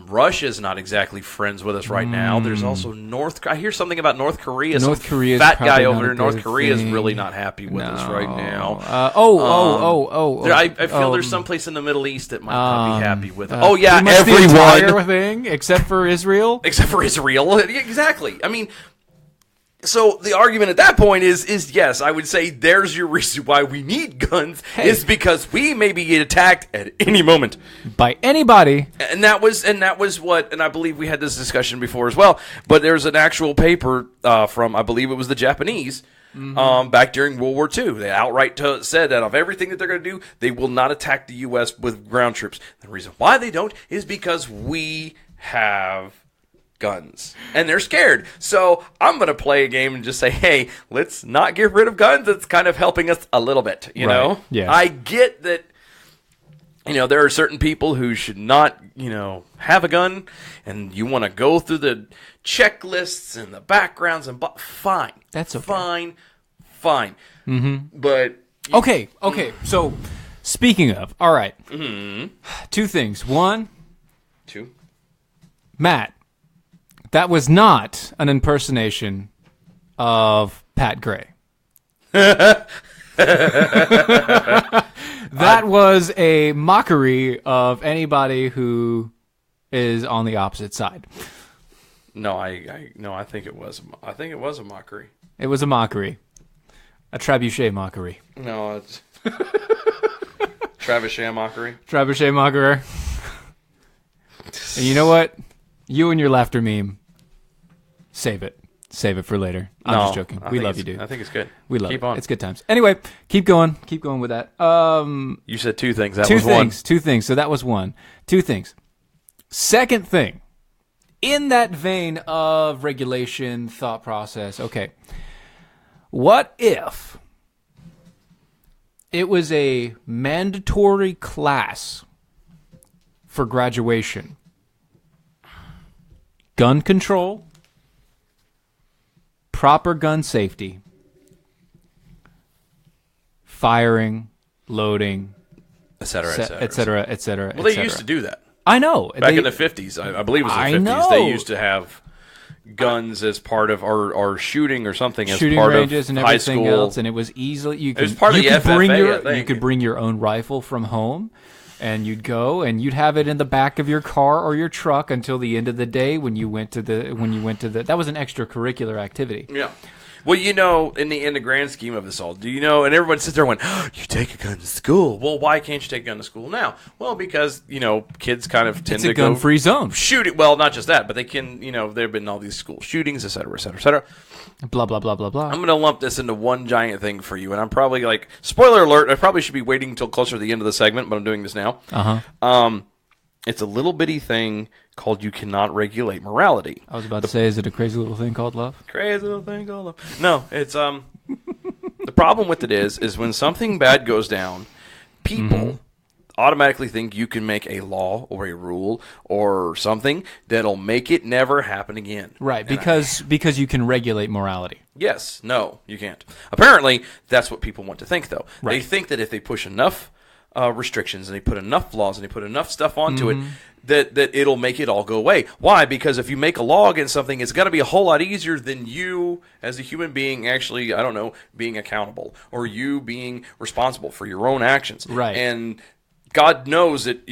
Speaker 1: Russia's not exactly friends with us right now. There's also I hear something about North Korea.
Speaker 4: North
Speaker 1: Some
Speaker 4: Korea's
Speaker 1: fat guy
Speaker 4: probably
Speaker 1: over
Speaker 4: not
Speaker 1: there
Speaker 4: a
Speaker 1: in North
Speaker 4: good
Speaker 1: Korea is
Speaker 4: thing.
Speaker 1: really not happy with us right now. I feel there's someplace in the Middle East that might not be happy with us. Oh yeah,
Speaker 4: pretty much the
Speaker 1: everyone
Speaker 4: entire thing except for Israel.
Speaker 1: except for Israel. Exactly. I mean, so the argument at that point is yes, I would say there's your reason why we need guns is because we may be attacked at any moment
Speaker 4: By anybody.
Speaker 1: and that was what, and I believe we had this discussion before as well, but there's an actual paper from, I believe it was the Japanese back during World War II. They outright said that of everything that they're going to do, they will not attack the U.S. with ground troops. The reason why they don't is because we have guns and they're scared. So I'm going to play a game and just say, hey, let's not get rid of guns. It's kind of helping us a little bit, you know?
Speaker 4: Yeah.
Speaker 1: I get that, there are certain people who should not, have a gun, and you want to go through the checklists and the backgrounds and fine.
Speaker 4: That's okay.
Speaker 1: Fine. Mm-hmm. But
Speaker 4: Okay. So, speaking of, all right. Two things. One,
Speaker 1: two.
Speaker 4: Matt, that was not an impersonation of Pat Gray. That was a mockery of anybody who is on the opposite side.
Speaker 1: No, I think it was. I think it was a mockery.
Speaker 4: It was a mockery. A trebuchet mockery.
Speaker 1: No, it's trebuchet mockery.
Speaker 4: Trebuchet mockery. And you know what? You and your laughter meme. Save it. Save it for later. I'm just joking. We love you, dude.
Speaker 1: I think it's good.
Speaker 4: We love
Speaker 1: Keep
Speaker 4: it.
Speaker 1: on.
Speaker 4: It's good times. Anyway, keep going. Keep going with that.
Speaker 1: You said two things. That
Speaker 4: Two
Speaker 1: was
Speaker 4: things. Two things. So that was one. Two things. Second thing. In that vein of regulation, thought process, okay. What if it was a mandatory class for graduation? Gun control, proper gun safety, firing, loading,
Speaker 1: et cetera, et cetera.
Speaker 4: et cetera, et cetera.
Speaker 1: Well, they used to do that.
Speaker 4: I know.
Speaker 1: Back in the 50s, I believe it was the 50s,
Speaker 4: know.
Speaker 1: they used to have guns as part of, or shooting or something as
Speaker 4: shooting
Speaker 1: part
Speaker 4: ranges
Speaker 1: of
Speaker 4: and
Speaker 1: high
Speaker 4: everything
Speaker 1: school.
Speaker 4: else, and it was easily you could,
Speaker 1: was part of
Speaker 4: you
Speaker 1: the
Speaker 4: could bring
Speaker 1: FFA,
Speaker 4: your
Speaker 1: I think.
Speaker 4: you could bring your own rifle from home, and you'd go and you'd have it in the back of your car or your truck until the end of the day when you went to the that was an extracurricular activity.
Speaker 1: Yeah. Well, in the grand scheme of this all, do you know? And everyone sits there and went, oh, you take a gun to school. Well, why can't you take a gun to school now? Well, because, kids kind of tend
Speaker 4: It's
Speaker 1: to
Speaker 4: a gun-free zone.
Speaker 1: shoot it. Well, not just that, but they can, there have been all these school shootings, et cetera, et cetera, et cetera.
Speaker 4: Blah, blah, blah, blah, blah.
Speaker 1: I'm going to lump this into one giant thing for you, and I'm probably like, spoiler alert, I probably should be waiting until closer to the end of the segment, but I'm doing this now.
Speaker 4: Uh-huh.
Speaker 1: It's a little bitty thing called you cannot regulate morality.
Speaker 4: I was about to say, is it a crazy little thing called love?
Speaker 1: Crazy little thing called love. No, it's the problem with it is when something bad goes down, people automatically think you can make a law or a rule or something that'll make it never happen again.
Speaker 4: Right, because you can regulate morality.
Speaker 1: Yes, no, you can't. Apparently, that's what people want to think, though.
Speaker 4: Right.
Speaker 1: They think that if they push enough restrictions and they put enough laws and they put enough stuff onto it, that it'll make it all go away. Why? Because if you make a law against something, it's going to be a whole lot easier than you, as a human being, actually, I don't know, being accountable or you being responsible for your own actions.
Speaker 4: Right.
Speaker 1: And God knows that,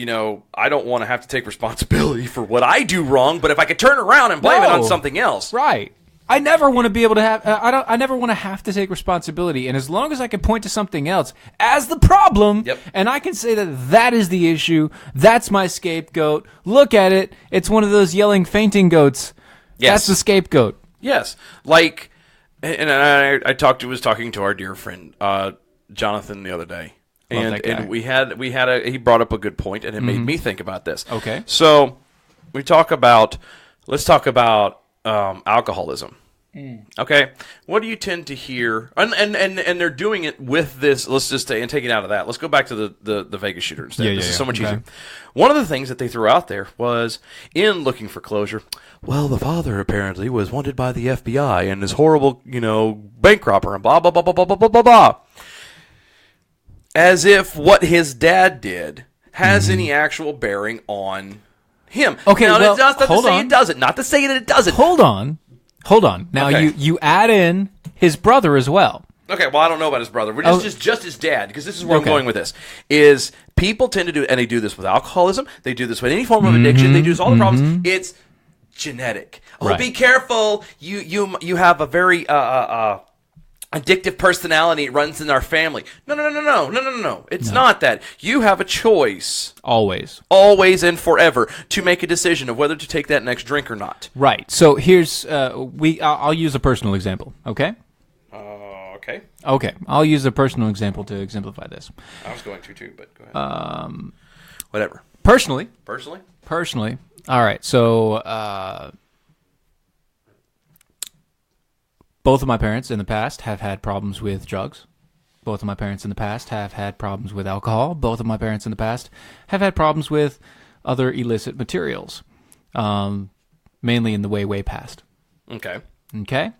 Speaker 1: I don't want to have to take responsibility for what I do wrong, but if I could turn around and blame it on something else.
Speaker 4: Right. I never want to be able to have. I never want to have to take responsibility. And as long as I can point to something else as the problem, and I can say that is the issue, that's my scapegoat. Look at it. It's one of those yelling, fainting goats.
Speaker 1: Yes.
Speaker 4: That's the scapegoat.
Speaker 1: Yes. Like, and I was talking to our dear friend Jonathan the other day, and he brought up a good point, and it made me think about this.
Speaker 4: Okay.
Speaker 1: So let's talk about alcoholism. Okay, what do you tend to hear? And they're doing it with this. Let's just say, and take it out of that. Let's go back to the Vegas shooter instead. This is so much easier. One of the things that they threw out there was, in looking for closure, well, the father apparently was wanted by the FBI and is horrible, bank robber and blah blah blah blah blah blah blah blah. As if what his dad did has any actual bearing on him.
Speaker 4: Okay,
Speaker 1: now,
Speaker 4: well,
Speaker 1: not to
Speaker 4: hold
Speaker 1: say
Speaker 4: on.
Speaker 1: it doesn't. Not to say that it doesn't.
Speaker 4: Hold on. Now
Speaker 1: Okay.
Speaker 4: you add in his brother as well.
Speaker 1: Okay, well, I don't know about his brother. We're just his dad, because this is where
Speaker 4: Okay.
Speaker 1: I'm going with this, is people tend to do, and they do this with alcoholism, they do this with any form of addiction, they do this with all the problems, it's genetic. Oh,
Speaker 4: Right.
Speaker 1: be careful, you have a very addictive personality, it runs in our family. No. It's not that. You have a choice,
Speaker 4: Always.
Speaker 1: always and forever, to make a decision of whether to take that next drink or not.
Speaker 4: Right. So here's I'll use a personal example, okay?
Speaker 1: Okay.
Speaker 4: Okay. I'll use a personal example to exemplify this.
Speaker 1: I was going to too, but go ahead. Whatever.
Speaker 4: Personally,
Speaker 1: Personally?
Speaker 4: all right. So both of my parents in the past have had problems with drugs. Both of my parents in the past have had problems with alcohol. Both of my parents in the past have had problems with other illicit materials, mainly in the way past.
Speaker 1: Okay.
Speaker 4: Okay?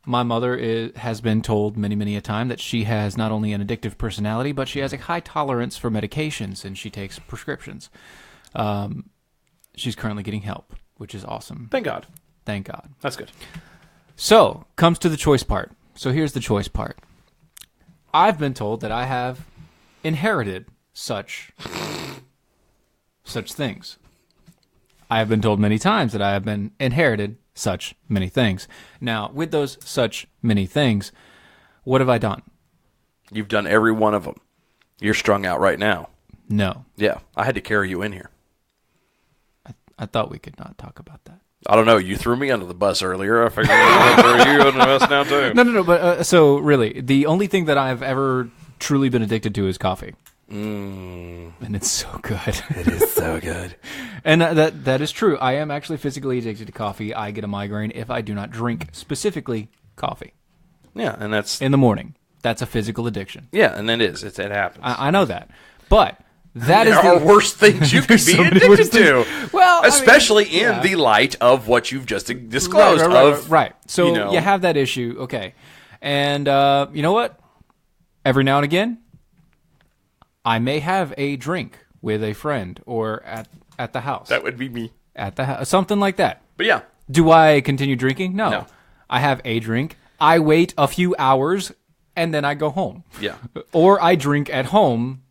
Speaker 4: My mother has been told many a time that she has not only an addictive personality, but she has a high tolerance for medications, and she takes prescriptions. She's currently getting help, which is awesome.
Speaker 1: Thank God.
Speaker 4: Thank God.
Speaker 1: That's good.
Speaker 4: So, comes to the choice part. So here's the choice part. I've been told that I have inherited such things. I have been told many times that I have been inherited such many things. Now, with those such many things, what have I done?
Speaker 1: You've done every one of them. You're strung out right now.
Speaker 4: No.
Speaker 1: Yeah, I had to carry you in here.
Speaker 4: I thought we could not talk about that.
Speaker 1: I don't know. You threw me under the bus earlier. I figured I'd throw you under the bus now, too.
Speaker 4: No. But so really, the only thing that I've ever truly been addicted to is coffee. And it's so good.
Speaker 1: It is so good.
Speaker 4: And that is true. I am actually physically addicted to coffee. I get a migraine if I do not drink specifically coffee
Speaker 1: Yeah, and that's...
Speaker 4: in the morning. That's a physical addiction.
Speaker 1: Yeah, and it is. It happens.
Speaker 4: I know that. But that
Speaker 1: there
Speaker 4: is
Speaker 1: are worse things you could
Speaker 4: There's
Speaker 1: be
Speaker 4: so many
Speaker 1: addicted
Speaker 4: worse
Speaker 1: to.
Speaker 4: things. Well,
Speaker 1: especially
Speaker 4: I mean,
Speaker 1: in
Speaker 4: yeah.
Speaker 1: the light of what you've just disclosed.
Speaker 4: Right. So
Speaker 1: you know,
Speaker 4: you have that issue. Okay. And you know what? Every now and again, I may have a drink with a friend or at the house.
Speaker 1: that would be me.
Speaker 4: At the house. Something like that.
Speaker 1: But yeah.
Speaker 4: Do I continue drinking? No.
Speaker 1: No.
Speaker 4: I have a drink. I wait a few hours and then I go home.
Speaker 1: Yeah.
Speaker 4: Or I drink at home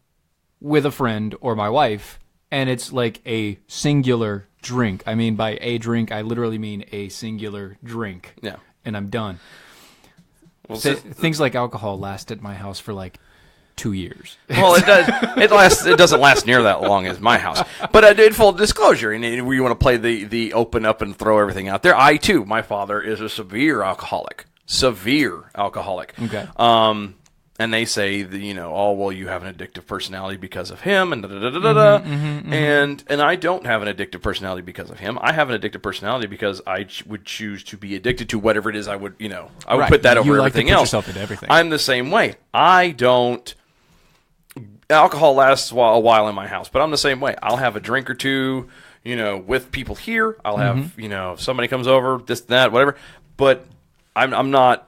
Speaker 4: with a friend or my wife, and it's like a singular drink. I mean, by a drink, I literally mean a singular drink.
Speaker 1: Yeah.
Speaker 4: And I'm done.
Speaker 1: Well,
Speaker 4: Things like alcohol last at my house for like 2 years.
Speaker 1: Well, it does. It doesn't last near that long as my house. But I did full disclosure, and we want to play the open up and throw everything out there. I too, my father is a severe alcoholic.
Speaker 4: Okay.
Speaker 1: And they say that, oh well, you have an addictive personality because of him, and and I don't have an addictive personality because of him. I have an addictive personality because I would choose to be addicted to whatever it is I would, I would
Speaker 4: Right.
Speaker 1: put that over
Speaker 4: You like to
Speaker 1: everything
Speaker 4: put
Speaker 1: else.
Speaker 4: yourself into everything.
Speaker 1: I'm the same way. I don't. Alcohol lasts a while in my house, but I'm the same way. I'll have a drink or two, with people here. I'll have, if somebody comes over, this, that, whatever. But I'm not.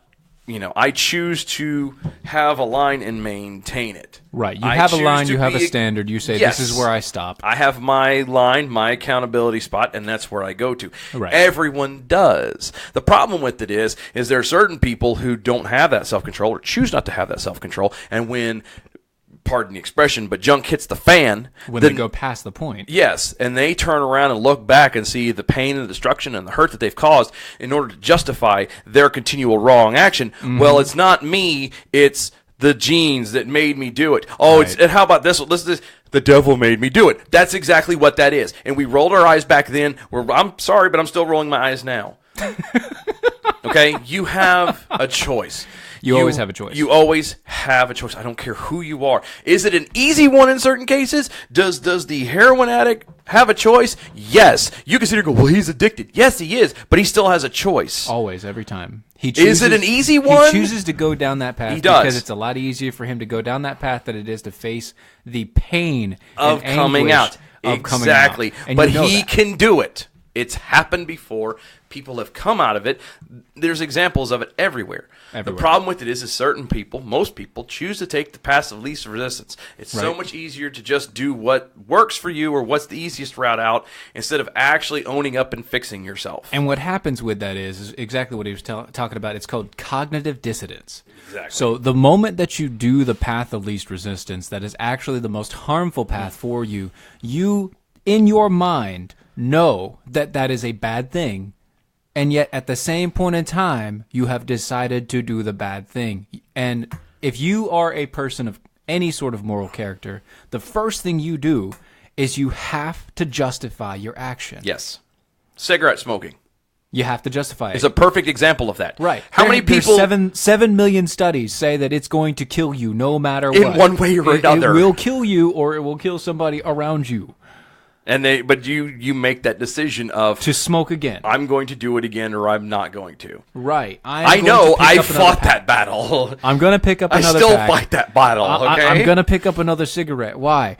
Speaker 1: I choose to have a line and maintain it.
Speaker 4: Right. You
Speaker 1: I
Speaker 4: have a
Speaker 1: choose
Speaker 4: line,
Speaker 1: to
Speaker 4: you have a
Speaker 1: be-
Speaker 4: standard. You say,
Speaker 1: Yes.
Speaker 4: this is where I stop.
Speaker 1: I have my line, my accountability spot, and that's where I go to.
Speaker 4: Right.
Speaker 1: Everyone does. The problem with it is there are certain people who don't have that self-control or choose not to have that self-control, and when, pardon the expression, but junk hits the fan,
Speaker 4: When
Speaker 1: then
Speaker 4: they go past the point.
Speaker 1: yes, and they turn around and look back and see the pain and the destruction and the hurt that they've caused in order to justify their continual wrong action. Well, it's not me, it's the genes that made me do it. Oh,
Speaker 4: Right.
Speaker 1: and how about this one? Listen to this. The devil made me do it. That's exactly what that is. And we rolled our eyes back then. I'm sorry, but I'm still rolling my eyes now. Okay? You have a choice.
Speaker 4: You always have a choice.
Speaker 1: You always have a choice. I don't care who you are. Is it an easy one in certain cases? Does the heroin addict have a choice? Yes. You can sit here and go, well, he's addicted. Yes, he is, but he still has a choice.
Speaker 4: Always, every time.
Speaker 1: Is it an easy one?
Speaker 4: He chooses to go down that path
Speaker 1: He does.
Speaker 4: because it's a lot easier for him to go down that path than it is to face the pain
Speaker 1: Of
Speaker 4: and
Speaker 1: coming
Speaker 4: anguish
Speaker 1: out.
Speaker 4: of coming
Speaker 1: Exactly.
Speaker 4: out. And
Speaker 1: But
Speaker 4: you know
Speaker 1: he
Speaker 4: that.
Speaker 1: can do it. It's happened before. People have come out of it. There's examples of it everywhere. The problem with it is certain people, most people, choose to take the path of least resistance. It's so much easier to just do what works for you or what's the easiest route out instead of actually owning up and fixing yourself.
Speaker 4: And what happens with that is exactly what he was talking about. It's called cognitive dissonance.
Speaker 1: Exactly.
Speaker 4: So the moment that you do the path of least resistance, that is actually the most harmful path for you, you, in your mind, know that that is a bad thing, and yet at the same point in time you have decided to do the bad thing. And if you are a person of any sort of moral character, the first thing you do is you have to justify your action.
Speaker 1: Yes. Cigarette smoking.
Speaker 4: You have to justify it.
Speaker 1: It's a perfect example of that.
Speaker 4: Right.
Speaker 1: How many people...
Speaker 4: 7 million studies say that it's going to kill you no matter what.
Speaker 1: In one way or another.
Speaker 4: It will kill you, or it will kill somebody around you.
Speaker 1: But you make that decision of
Speaker 4: to smoke again.
Speaker 1: I'm going to do it again, or I'm not going to.
Speaker 4: Right.
Speaker 1: I know. I fought that battle.
Speaker 4: I'm going to pick up another.
Speaker 1: I still fight that battle. Okay.
Speaker 4: I'm going to pick up another cigarette. Why?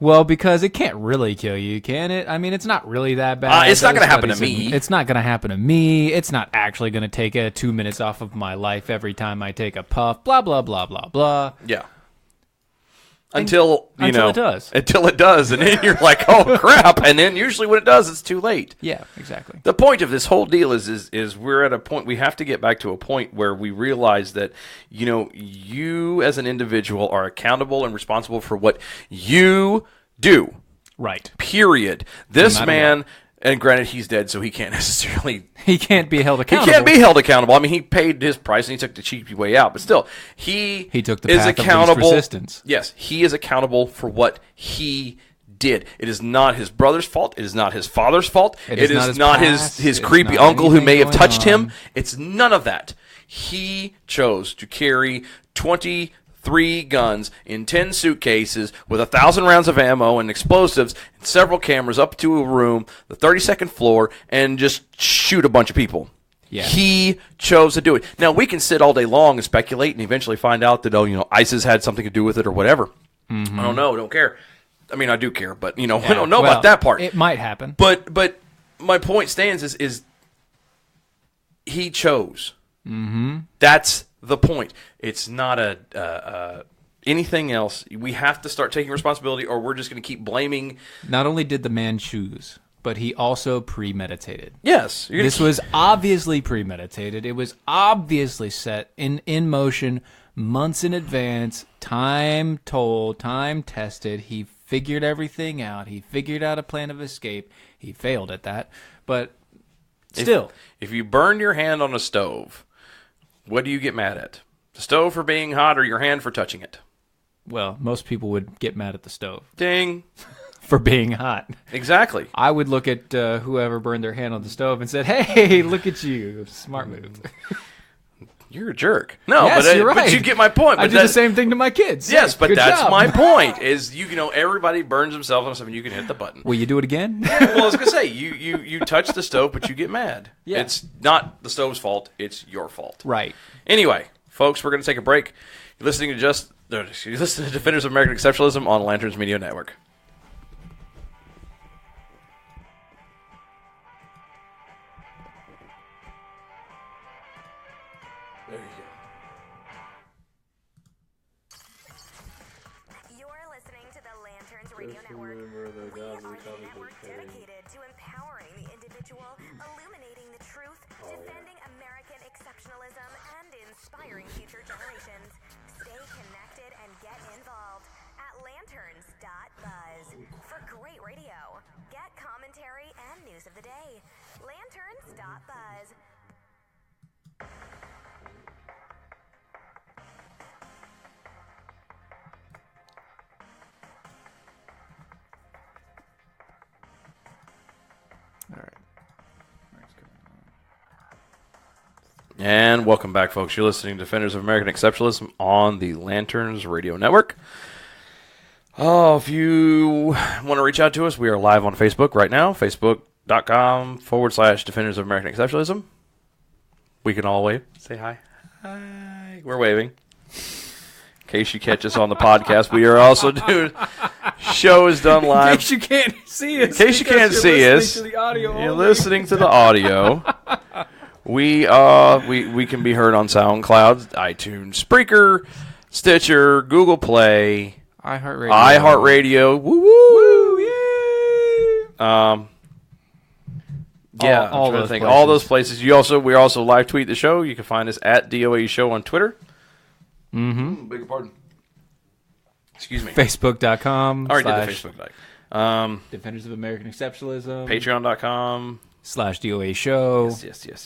Speaker 4: Well, because it can't really kill you, can it? I mean, it's not really that bad.
Speaker 1: It's not going to happen to me.
Speaker 4: It's not going to happen to me. It's not actually going to take 2 minutes off of my life every time I take a puff. Blah blah blah blah blah.
Speaker 1: Yeah. Until it does. Until it does, and then you're like, oh crap! And then usually when it does, it's too late.
Speaker 4: Yeah, exactly.
Speaker 1: The point of this whole deal is we're at a point. We have to get back to a point where we realize that you as an individual are accountable and responsible for what you do.
Speaker 4: Right.
Speaker 1: Period. This man. And granted, he's dead, so he can't necessarily...
Speaker 4: He can't be held accountable.
Speaker 1: He can't be held accountable. I mean, he paid his price, and he took the cheap way out. But still, he
Speaker 4: took the
Speaker 1: is
Speaker 4: path
Speaker 1: accountable.
Speaker 4: Of least resistance.
Speaker 1: Yes, he is accountable for what he did. It is not his brother's fault. It is not his father's fault. It is not his creepy uncle who may have touched him. It's none of that. He chose to carry 23 guns in 10 suitcases with 1,000 rounds of ammo and explosives and several cameras up to a room, the 32nd floor, and just shoot a bunch of people.
Speaker 4: Yeah.
Speaker 1: He chose to do it. Now, we can sit all day long and speculate and eventually find out that, ISIS had something to do with it or whatever. Mm-hmm. I don't know. I don't care. I mean, I do care, but, I don't know about that part.
Speaker 4: It might happen.
Speaker 1: But my point stands is he chose.
Speaker 4: Mm-hmm.
Speaker 1: That's the point. It's not anything else. We have to start taking responsibility, or we're just going to keep blaming.
Speaker 4: Not only did the man choose, but he also premeditated.
Speaker 1: Yes.
Speaker 4: This was obviously premeditated. It was obviously set in motion months in advance, time told, time tested. He figured everything out. He figured out a plan of escape. He failed at that, but still.
Speaker 1: If you burn your hand on a stove, what do you get mad at? The stove for being hot or your hand for touching it?
Speaker 4: Well, most people would get mad at the stove.
Speaker 1: Ding.
Speaker 4: For being hot.
Speaker 1: Exactly.
Speaker 4: I would look at whoever burned their hand on the stove and said, hey, look at you. Smart move.
Speaker 1: You're a jerk. No,
Speaker 4: yes, you're right.
Speaker 1: But you get my point.
Speaker 4: I do the same thing to my kids.
Speaker 1: Yes, but
Speaker 4: good
Speaker 1: that's
Speaker 4: job.
Speaker 1: my point. Is everybody burns themselves on something. You can hit the button.
Speaker 4: Will you do it again?
Speaker 1: Well, I was gonna say you touch the stove, but you get mad.
Speaker 4: Yeah.
Speaker 1: It's not the stove's fault. It's your fault.
Speaker 4: Right.
Speaker 1: Anyway, folks, we're gonna take a break. You're listening to Defenders of American Exceptionalism on Lanterns Media Network. There you go.
Speaker 2: You're listening to the Lanterns Radio Network. We are the network dedicated to empowering the individual, illuminating the truth, defending American exceptionalism, and inspiring future generations. Stay connected and get involved at lanterns.buzz. For great radio, get commentary and news of the day. Lanterns.buzz.
Speaker 4: All right.
Speaker 1: And welcome back, folks. You're listening to Defenders of American Exceptionalism on the Lanterns Radio Network. Oh, if you want to reach out to us, we are live on Facebook right now, facebook.com/Defenders of American Exceptionalism. We can all wave. Say hi. Hi. We're waving. In case you catch us on the podcast, we are also doing show is done live.
Speaker 4: In case you can't see us.
Speaker 1: In case you can't see us.
Speaker 4: To the audio.
Speaker 1: You're listening to the audio. We can be heard on SoundCloud, iTunes, Spreaker, Stitcher, Google Play, iHeartRadio. Woo woo! Yay! Yeah,
Speaker 4: all
Speaker 1: I'm trying to
Speaker 4: those
Speaker 1: think.
Speaker 4: places.
Speaker 1: All those places. We also live tweet the show. You can find us at DOA Show on Twitter.
Speaker 4: Mm-hmm.
Speaker 1: Beg your pardon. Excuse me.
Speaker 4: Facebook.com.
Speaker 1: I already did the Facebook like.
Speaker 4: Defenders of American Exceptionalism.
Speaker 1: Patreon.com.
Speaker 4: /DOA Show.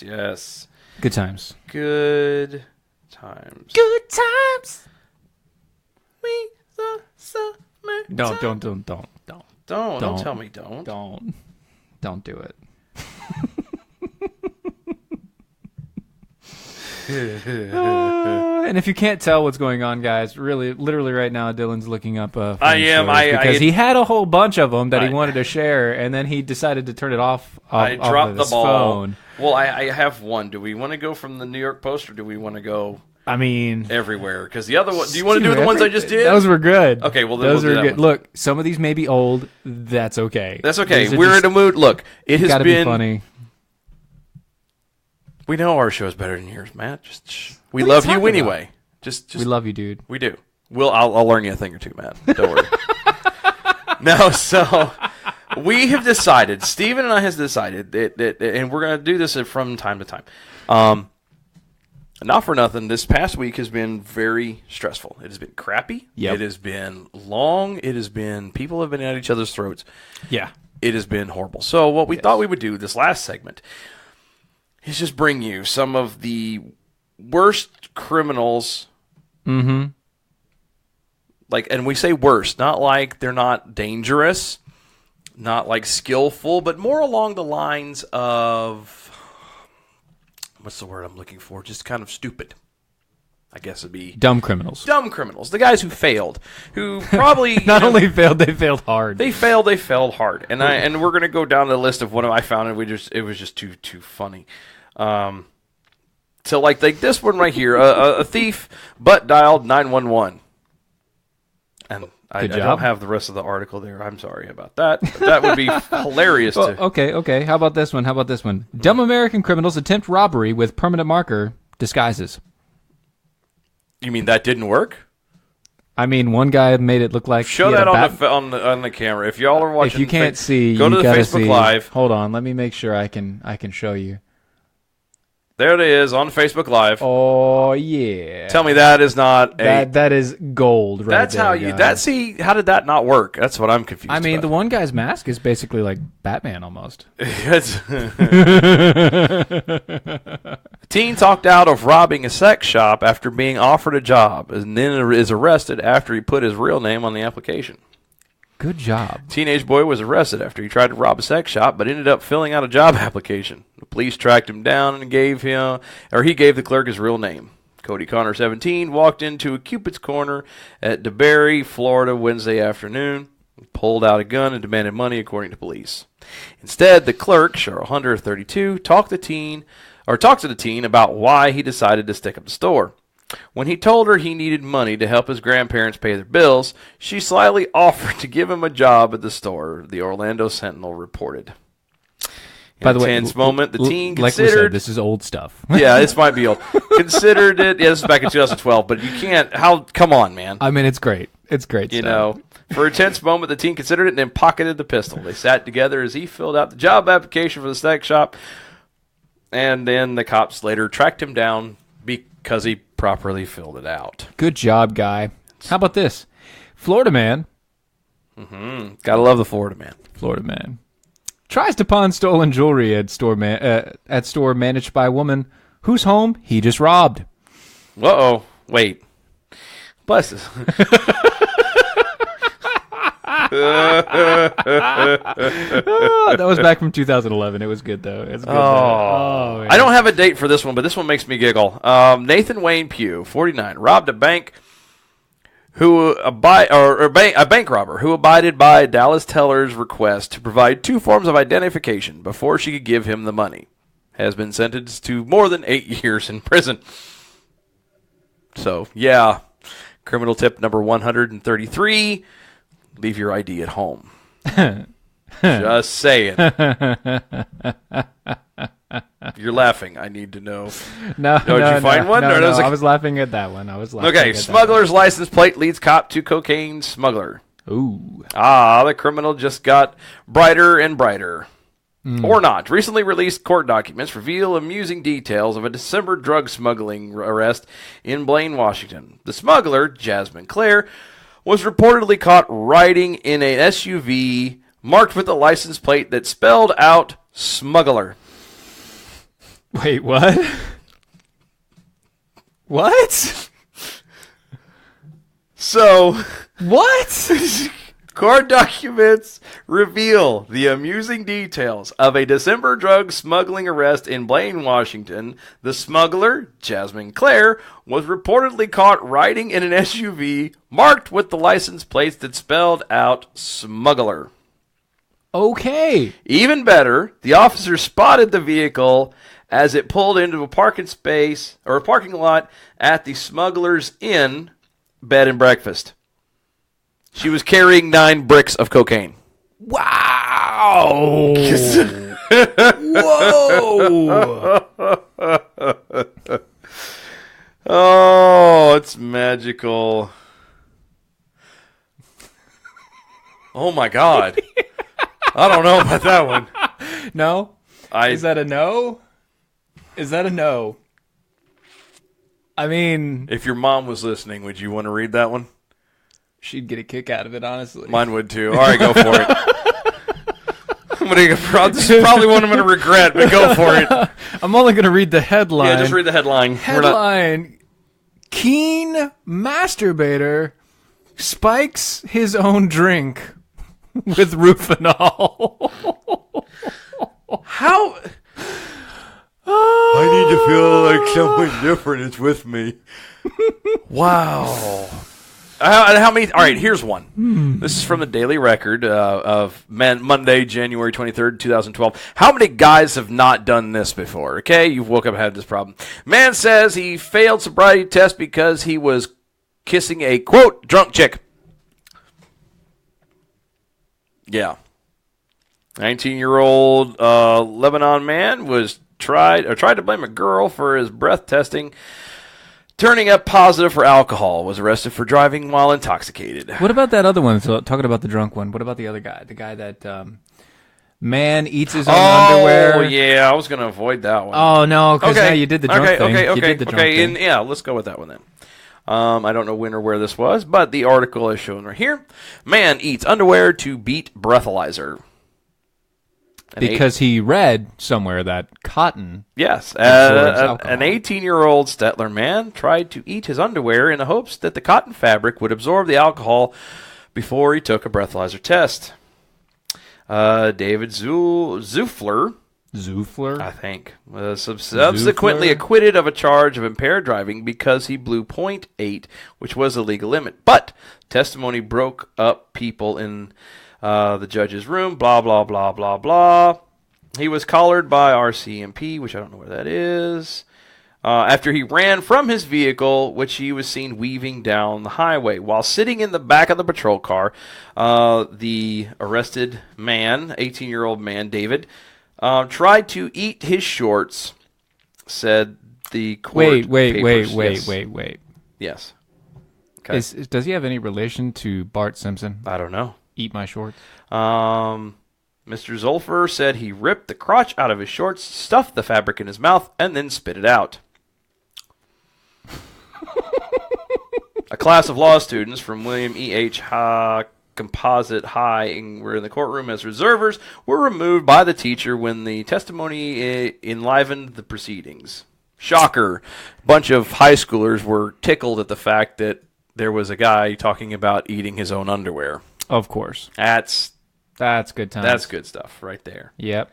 Speaker 1: Yes.
Speaker 4: Good times.
Speaker 1: Good times.
Speaker 4: Good times.
Speaker 1: We the summer. Don't tell me don't.
Speaker 4: Don't do it. And if you can't tell what's going on, guys, literally right now, Dylan's looking up.
Speaker 1: I am.
Speaker 4: Because he had a whole bunch of them that he wanted to share, and then he decided to turn it off.
Speaker 1: I dropped the ball.
Speaker 4: Phone.
Speaker 1: Well, I have one. Do we want to go from the New York Post, or do we want to go?
Speaker 4: I mean,
Speaker 1: everywhere. Because the other one. Do you want to do the ones I just did?
Speaker 4: Those were good.
Speaker 1: Okay. Well, then
Speaker 4: those
Speaker 1: we'll
Speaker 4: are
Speaker 1: do
Speaker 4: good.
Speaker 1: that one.
Speaker 4: Look, some of these may be old. That's okay.
Speaker 1: That's okay. We're in a mood. Look, it has
Speaker 4: been
Speaker 1: been
Speaker 4: funny.
Speaker 1: We know our show's better than yours, Matt. We love you anyway. Just
Speaker 4: we love you, dude.
Speaker 1: We do. I'll learn you a thing or two, Matt. Don't worry. No, so we have decided. Steven and I has decided that, and we're going to do this from time to time. Not for nothing. This past week has been very stressful. It has been crappy.
Speaker 4: Yep.
Speaker 1: It has been long. It has been people have been at each other's throats.
Speaker 4: Yeah.
Speaker 1: It has been horrible. So what we thought we would do this last segment is just bring you some of the worst criminals.
Speaker 4: Mm-hmm.
Speaker 1: And we say worst, not like they're not dangerous, not like skillful, but more along the lines of, what's the word I'm looking for? Just kind of stupid. I guess it'd be
Speaker 4: dumb criminals.
Speaker 1: Dumb criminals. The guys who failed, who probably
Speaker 4: not only failed, they failed hard.
Speaker 1: They failed hard. And we're gonna go down the list of what I found, and it was just too funny. So like this one right here, a thief butt dialed 911, and I don't have the rest of the article there. I'm sorry about that. That would be hilarious.
Speaker 4: Okay. How about this one? Dumb American criminals attempt robbery with permanent marker disguises.
Speaker 1: You mean that didn't work?
Speaker 4: I mean, one guy made it look like
Speaker 1: show that on the camera. If y'all are watching,
Speaker 4: if you can't see,
Speaker 1: go to the Facebook Live.
Speaker 4: Hold on, let me make sure I can show you.
Speaker 1: There it is on Facebook Live.
Speaker 4: Oh yeah!
Speaker 1: Tell me that is not
Speaker 4: that is gold. Right
Speaker 1: that's
Speaker 4: there,
Speaker 1: how you.
Speaker 4: guys.
Speaker 1: How did that not work? That's what I'm confused.
Speaker 4: I mean,
Speaker 1: about.
Speaker 4: the one guy's mask is basically like Batman almost.
Speaker 1: Teen talked out of robbing a sex shop after being offered a job, and then is arrested after he put his real name on the application.
Speaker 4: Good job.
Speaker 1: Teenage boy was arrested after he tried to rob a sex shop, but ended up filling out a job application. The police tracked him down and he gave the clerk his real name. Cody Connor, 17, walked into a Cupid's Corner at DeBerry, Florida, Wednesday afternoon, pulled out a gun and demanded money, according to police. Instead, the clerk, Cheryl Hunter, 32, talked to the teen about why he decided to stick up the store. When he told her he needed money to help his grandparents pay their bills, she slyly offered to give him a job at the store, the Orlando Sentinel reported.
Speaker 4: By the way,
Speaker 1: tense moment, the teen
Speaker 4: like
Speaker 1: considered...
Speaker 4: we said, this is old stuff.
Speaker 1: Yeah, this might be old. Considered it... Yeah, this is back in 2012, but you can't... Come on, man.
Speaker 4: I mean, it's great. It's great
Speaker 1: You
Speaker 4: stuff.
Speaker 1: know, for a tense moment, the teen considered it and then pocketed the pistol. They sat together as he filled out the job application for the sex shop, and then the cops later tracked him down because he properly filled it out.
Speaker 4: Good job, guy. How about this? Florida man.
Speaker 1: Mm-hmm. Gotta love the Florida man.
Speaker 4: Florida man tries to pawn stolen jewelry at store managed by a woman whose home he just robbed.
Speaker 1: Uh-oh. Wait. Bless us.
Speaker 4: That was back from 2011. It was good, though. It's good.
Speaker 1: Oh, I don't have a date for this one, but this one makes me giggle. Nathan Wayne Pugh, 49, robbed a bank a bank robber who abided by Dallas teller's request to provide 2 forms of identification before she could give him the money. Has been sentenced to more than 8 years in prison. So, yeah. Criminal tip number 133. Leave your ID at home. Just saying. You're laughing. I need to know.
Speaker 4: No,
Speaker 1: did you find one?
Speaker 4: No,
Speaker 1: Or
Speaker 4: no,
Speaker 1: was
Speaker 4: I was laughing at that one.
Speaker 1: Okay, smuggler's license plate leads cop to cocaine smuggler.
Speaker 4: Ooh.
Speaker 1: The criminal just got brighter and brighter. Or not. Recently released court documents reveal amusing details of a December drug smuggling arrest in Blaine, Washington. The smuggler, Jasmine Clare, was reportedly caught riding in an SUV marked with a license plate that spelled out smuggler.
Speaker 4: Wait, what? What?
Speaker 1: So,
Speaker 4: what?
Speaker 1: court documents reveal the amusing details of a December drug smuggling arrest in Blaine, Washington. The smuggler, Jasmine Clare, was reportedly caught riding in an SUV marked with the license plates that spelled out smuggler.
Speaker 4: Okay.
Speaker 1: Even better, the officer spotted the vehicle as it pulled into a parking lot at the Smuggler's Inn bed and breakfast. She was carrying 9 bricks of cocaine.
Speaker 4: Wow. Whoa.
Speaker 1: Oh, it's magical. Oh, my God. I don't know about that one.
Speaker 4: No? Is that a no? Is that a no? I mean...
Speaker 1: If your mom was listening, would you want to read that one?
Speaker 4: She'd get a kick out of it, honestly.
Speaker 1: Mine would, too. All right, go for it. This is probably one I'm going to regret, but go for it.
Speaker 4: I'm only going to read the headline.
Speaker 1: Yeah, just read the headline.
Speaker 4: Headline, Keen masturbator spikes his own drink with Rufinol.
Speaker 1: How... I need to feel like someone different is with me. Wow. How many? All right, here's one. This is from the Daily Record of Monday, January 23rd, 2012. How many guys have not done this before? Okay, you've woke up and had this problem. Man says he failed sobriety test because he was kissing a, quote, drunk chick. Yeah. 19-year-old Lebanon man was tried to blame a girl for his breath testing, turning up positive for alcohol, was arrested for driving while intoxicated.
Speaker 4: What about that other one? So, talking about the drunk one, what about the other guy? The guy that man eats his own underwear?
Speaker 1: Oh, yeah, I was going to avoid that one.
Speaker 4: Oh, no, because now you did the drunk thing. You did the drunk thing.
Speaker 1: Yeah, let's go with that one then. I don't know when or where this was, but the article is shown right here. Man eats underwear to beat breathalyzer.
Speaker 4: Because he read somewhere that cotton...
Speaker 1: Yes. An 18-year-old Stettler man tried to eat his underwear in the hopes that the cotton fabric would absorb the alcohol before he took a breathalyzer test. David Zufler, I think, was subsequently acquitted of a charge of impaired driving because he blew .8, which was the legal limit. But testimony broke up people in... the judge's room, blah, blah, blah, blah, blah. He was collared by RCMP, which I don't know where that is, after he ran from his vehicle, which he was seen weaving down the highway. While sitting in the back of the patrol car, the arrested man, 18-year-old man, David, tried to eat his shorts, said the court papers.
Speaker 4: Wait.
Speaker 1: Yes. Okay.
Speaker 4: Does he have any relation to Bart Simpson?
Speaker 1: I don't know.
Speaker 4: Eat my shorts.
Speaker 1: Mr. Zolfer said he ripped the crotch out of his shorts, stuffed the fabric in his mouth, and then spit it out. A class of law students from William E. H. Composite High were in the courtroom as observers were removed by the teacher when the testimony enlivened the proceedings. Shocker. A bunch of high schoolers were tickled at the fact that there was a guy talking about eating his own underwear.
Speaker 4: Of course.
Speaker 1: That's
Speaker 4: good times.
Speaker 1: That's good stuff right there.
Speaker 4: Yep.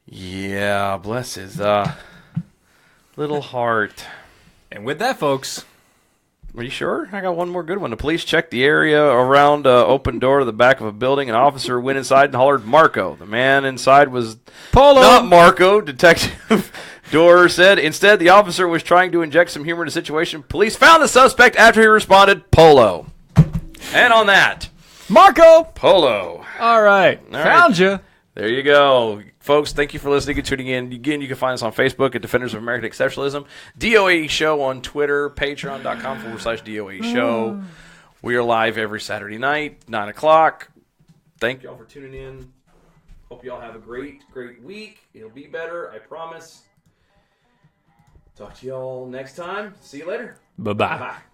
Speaker 1: Yeah, bless his little heart.
Speaker 4: And with that, folks...
Speaker 1: Are you sure? I got one more good one. The police checked the area around open door to the back of a building. An officer went inside and hollered, Marco. The man inside was not Marco, Detective Dorr said. Instead, the officer was trying to inject some humor in the situation. Police found the suspect after he responded, Polo. And on that,
Speaker 4: Marco.
Speaker 1: Polo.
Speaker 4: All right. Found you.
Speaker 1: There you go. Folks, thank you for listening and tuning in. Again, you can find us on Facebook at Defenders of American Exceptionalism, DOAE Show on Twitter, patreon.com/DOAE Show. We are live every Saturday night, 9 o'clock. Thank y'all for tuning in. Hope y'all have a great, great week. It'll be better, I promise. Talk to y'all next time. See you later.
Speaker 4: Bye-bye.
Speaker 1: Bye.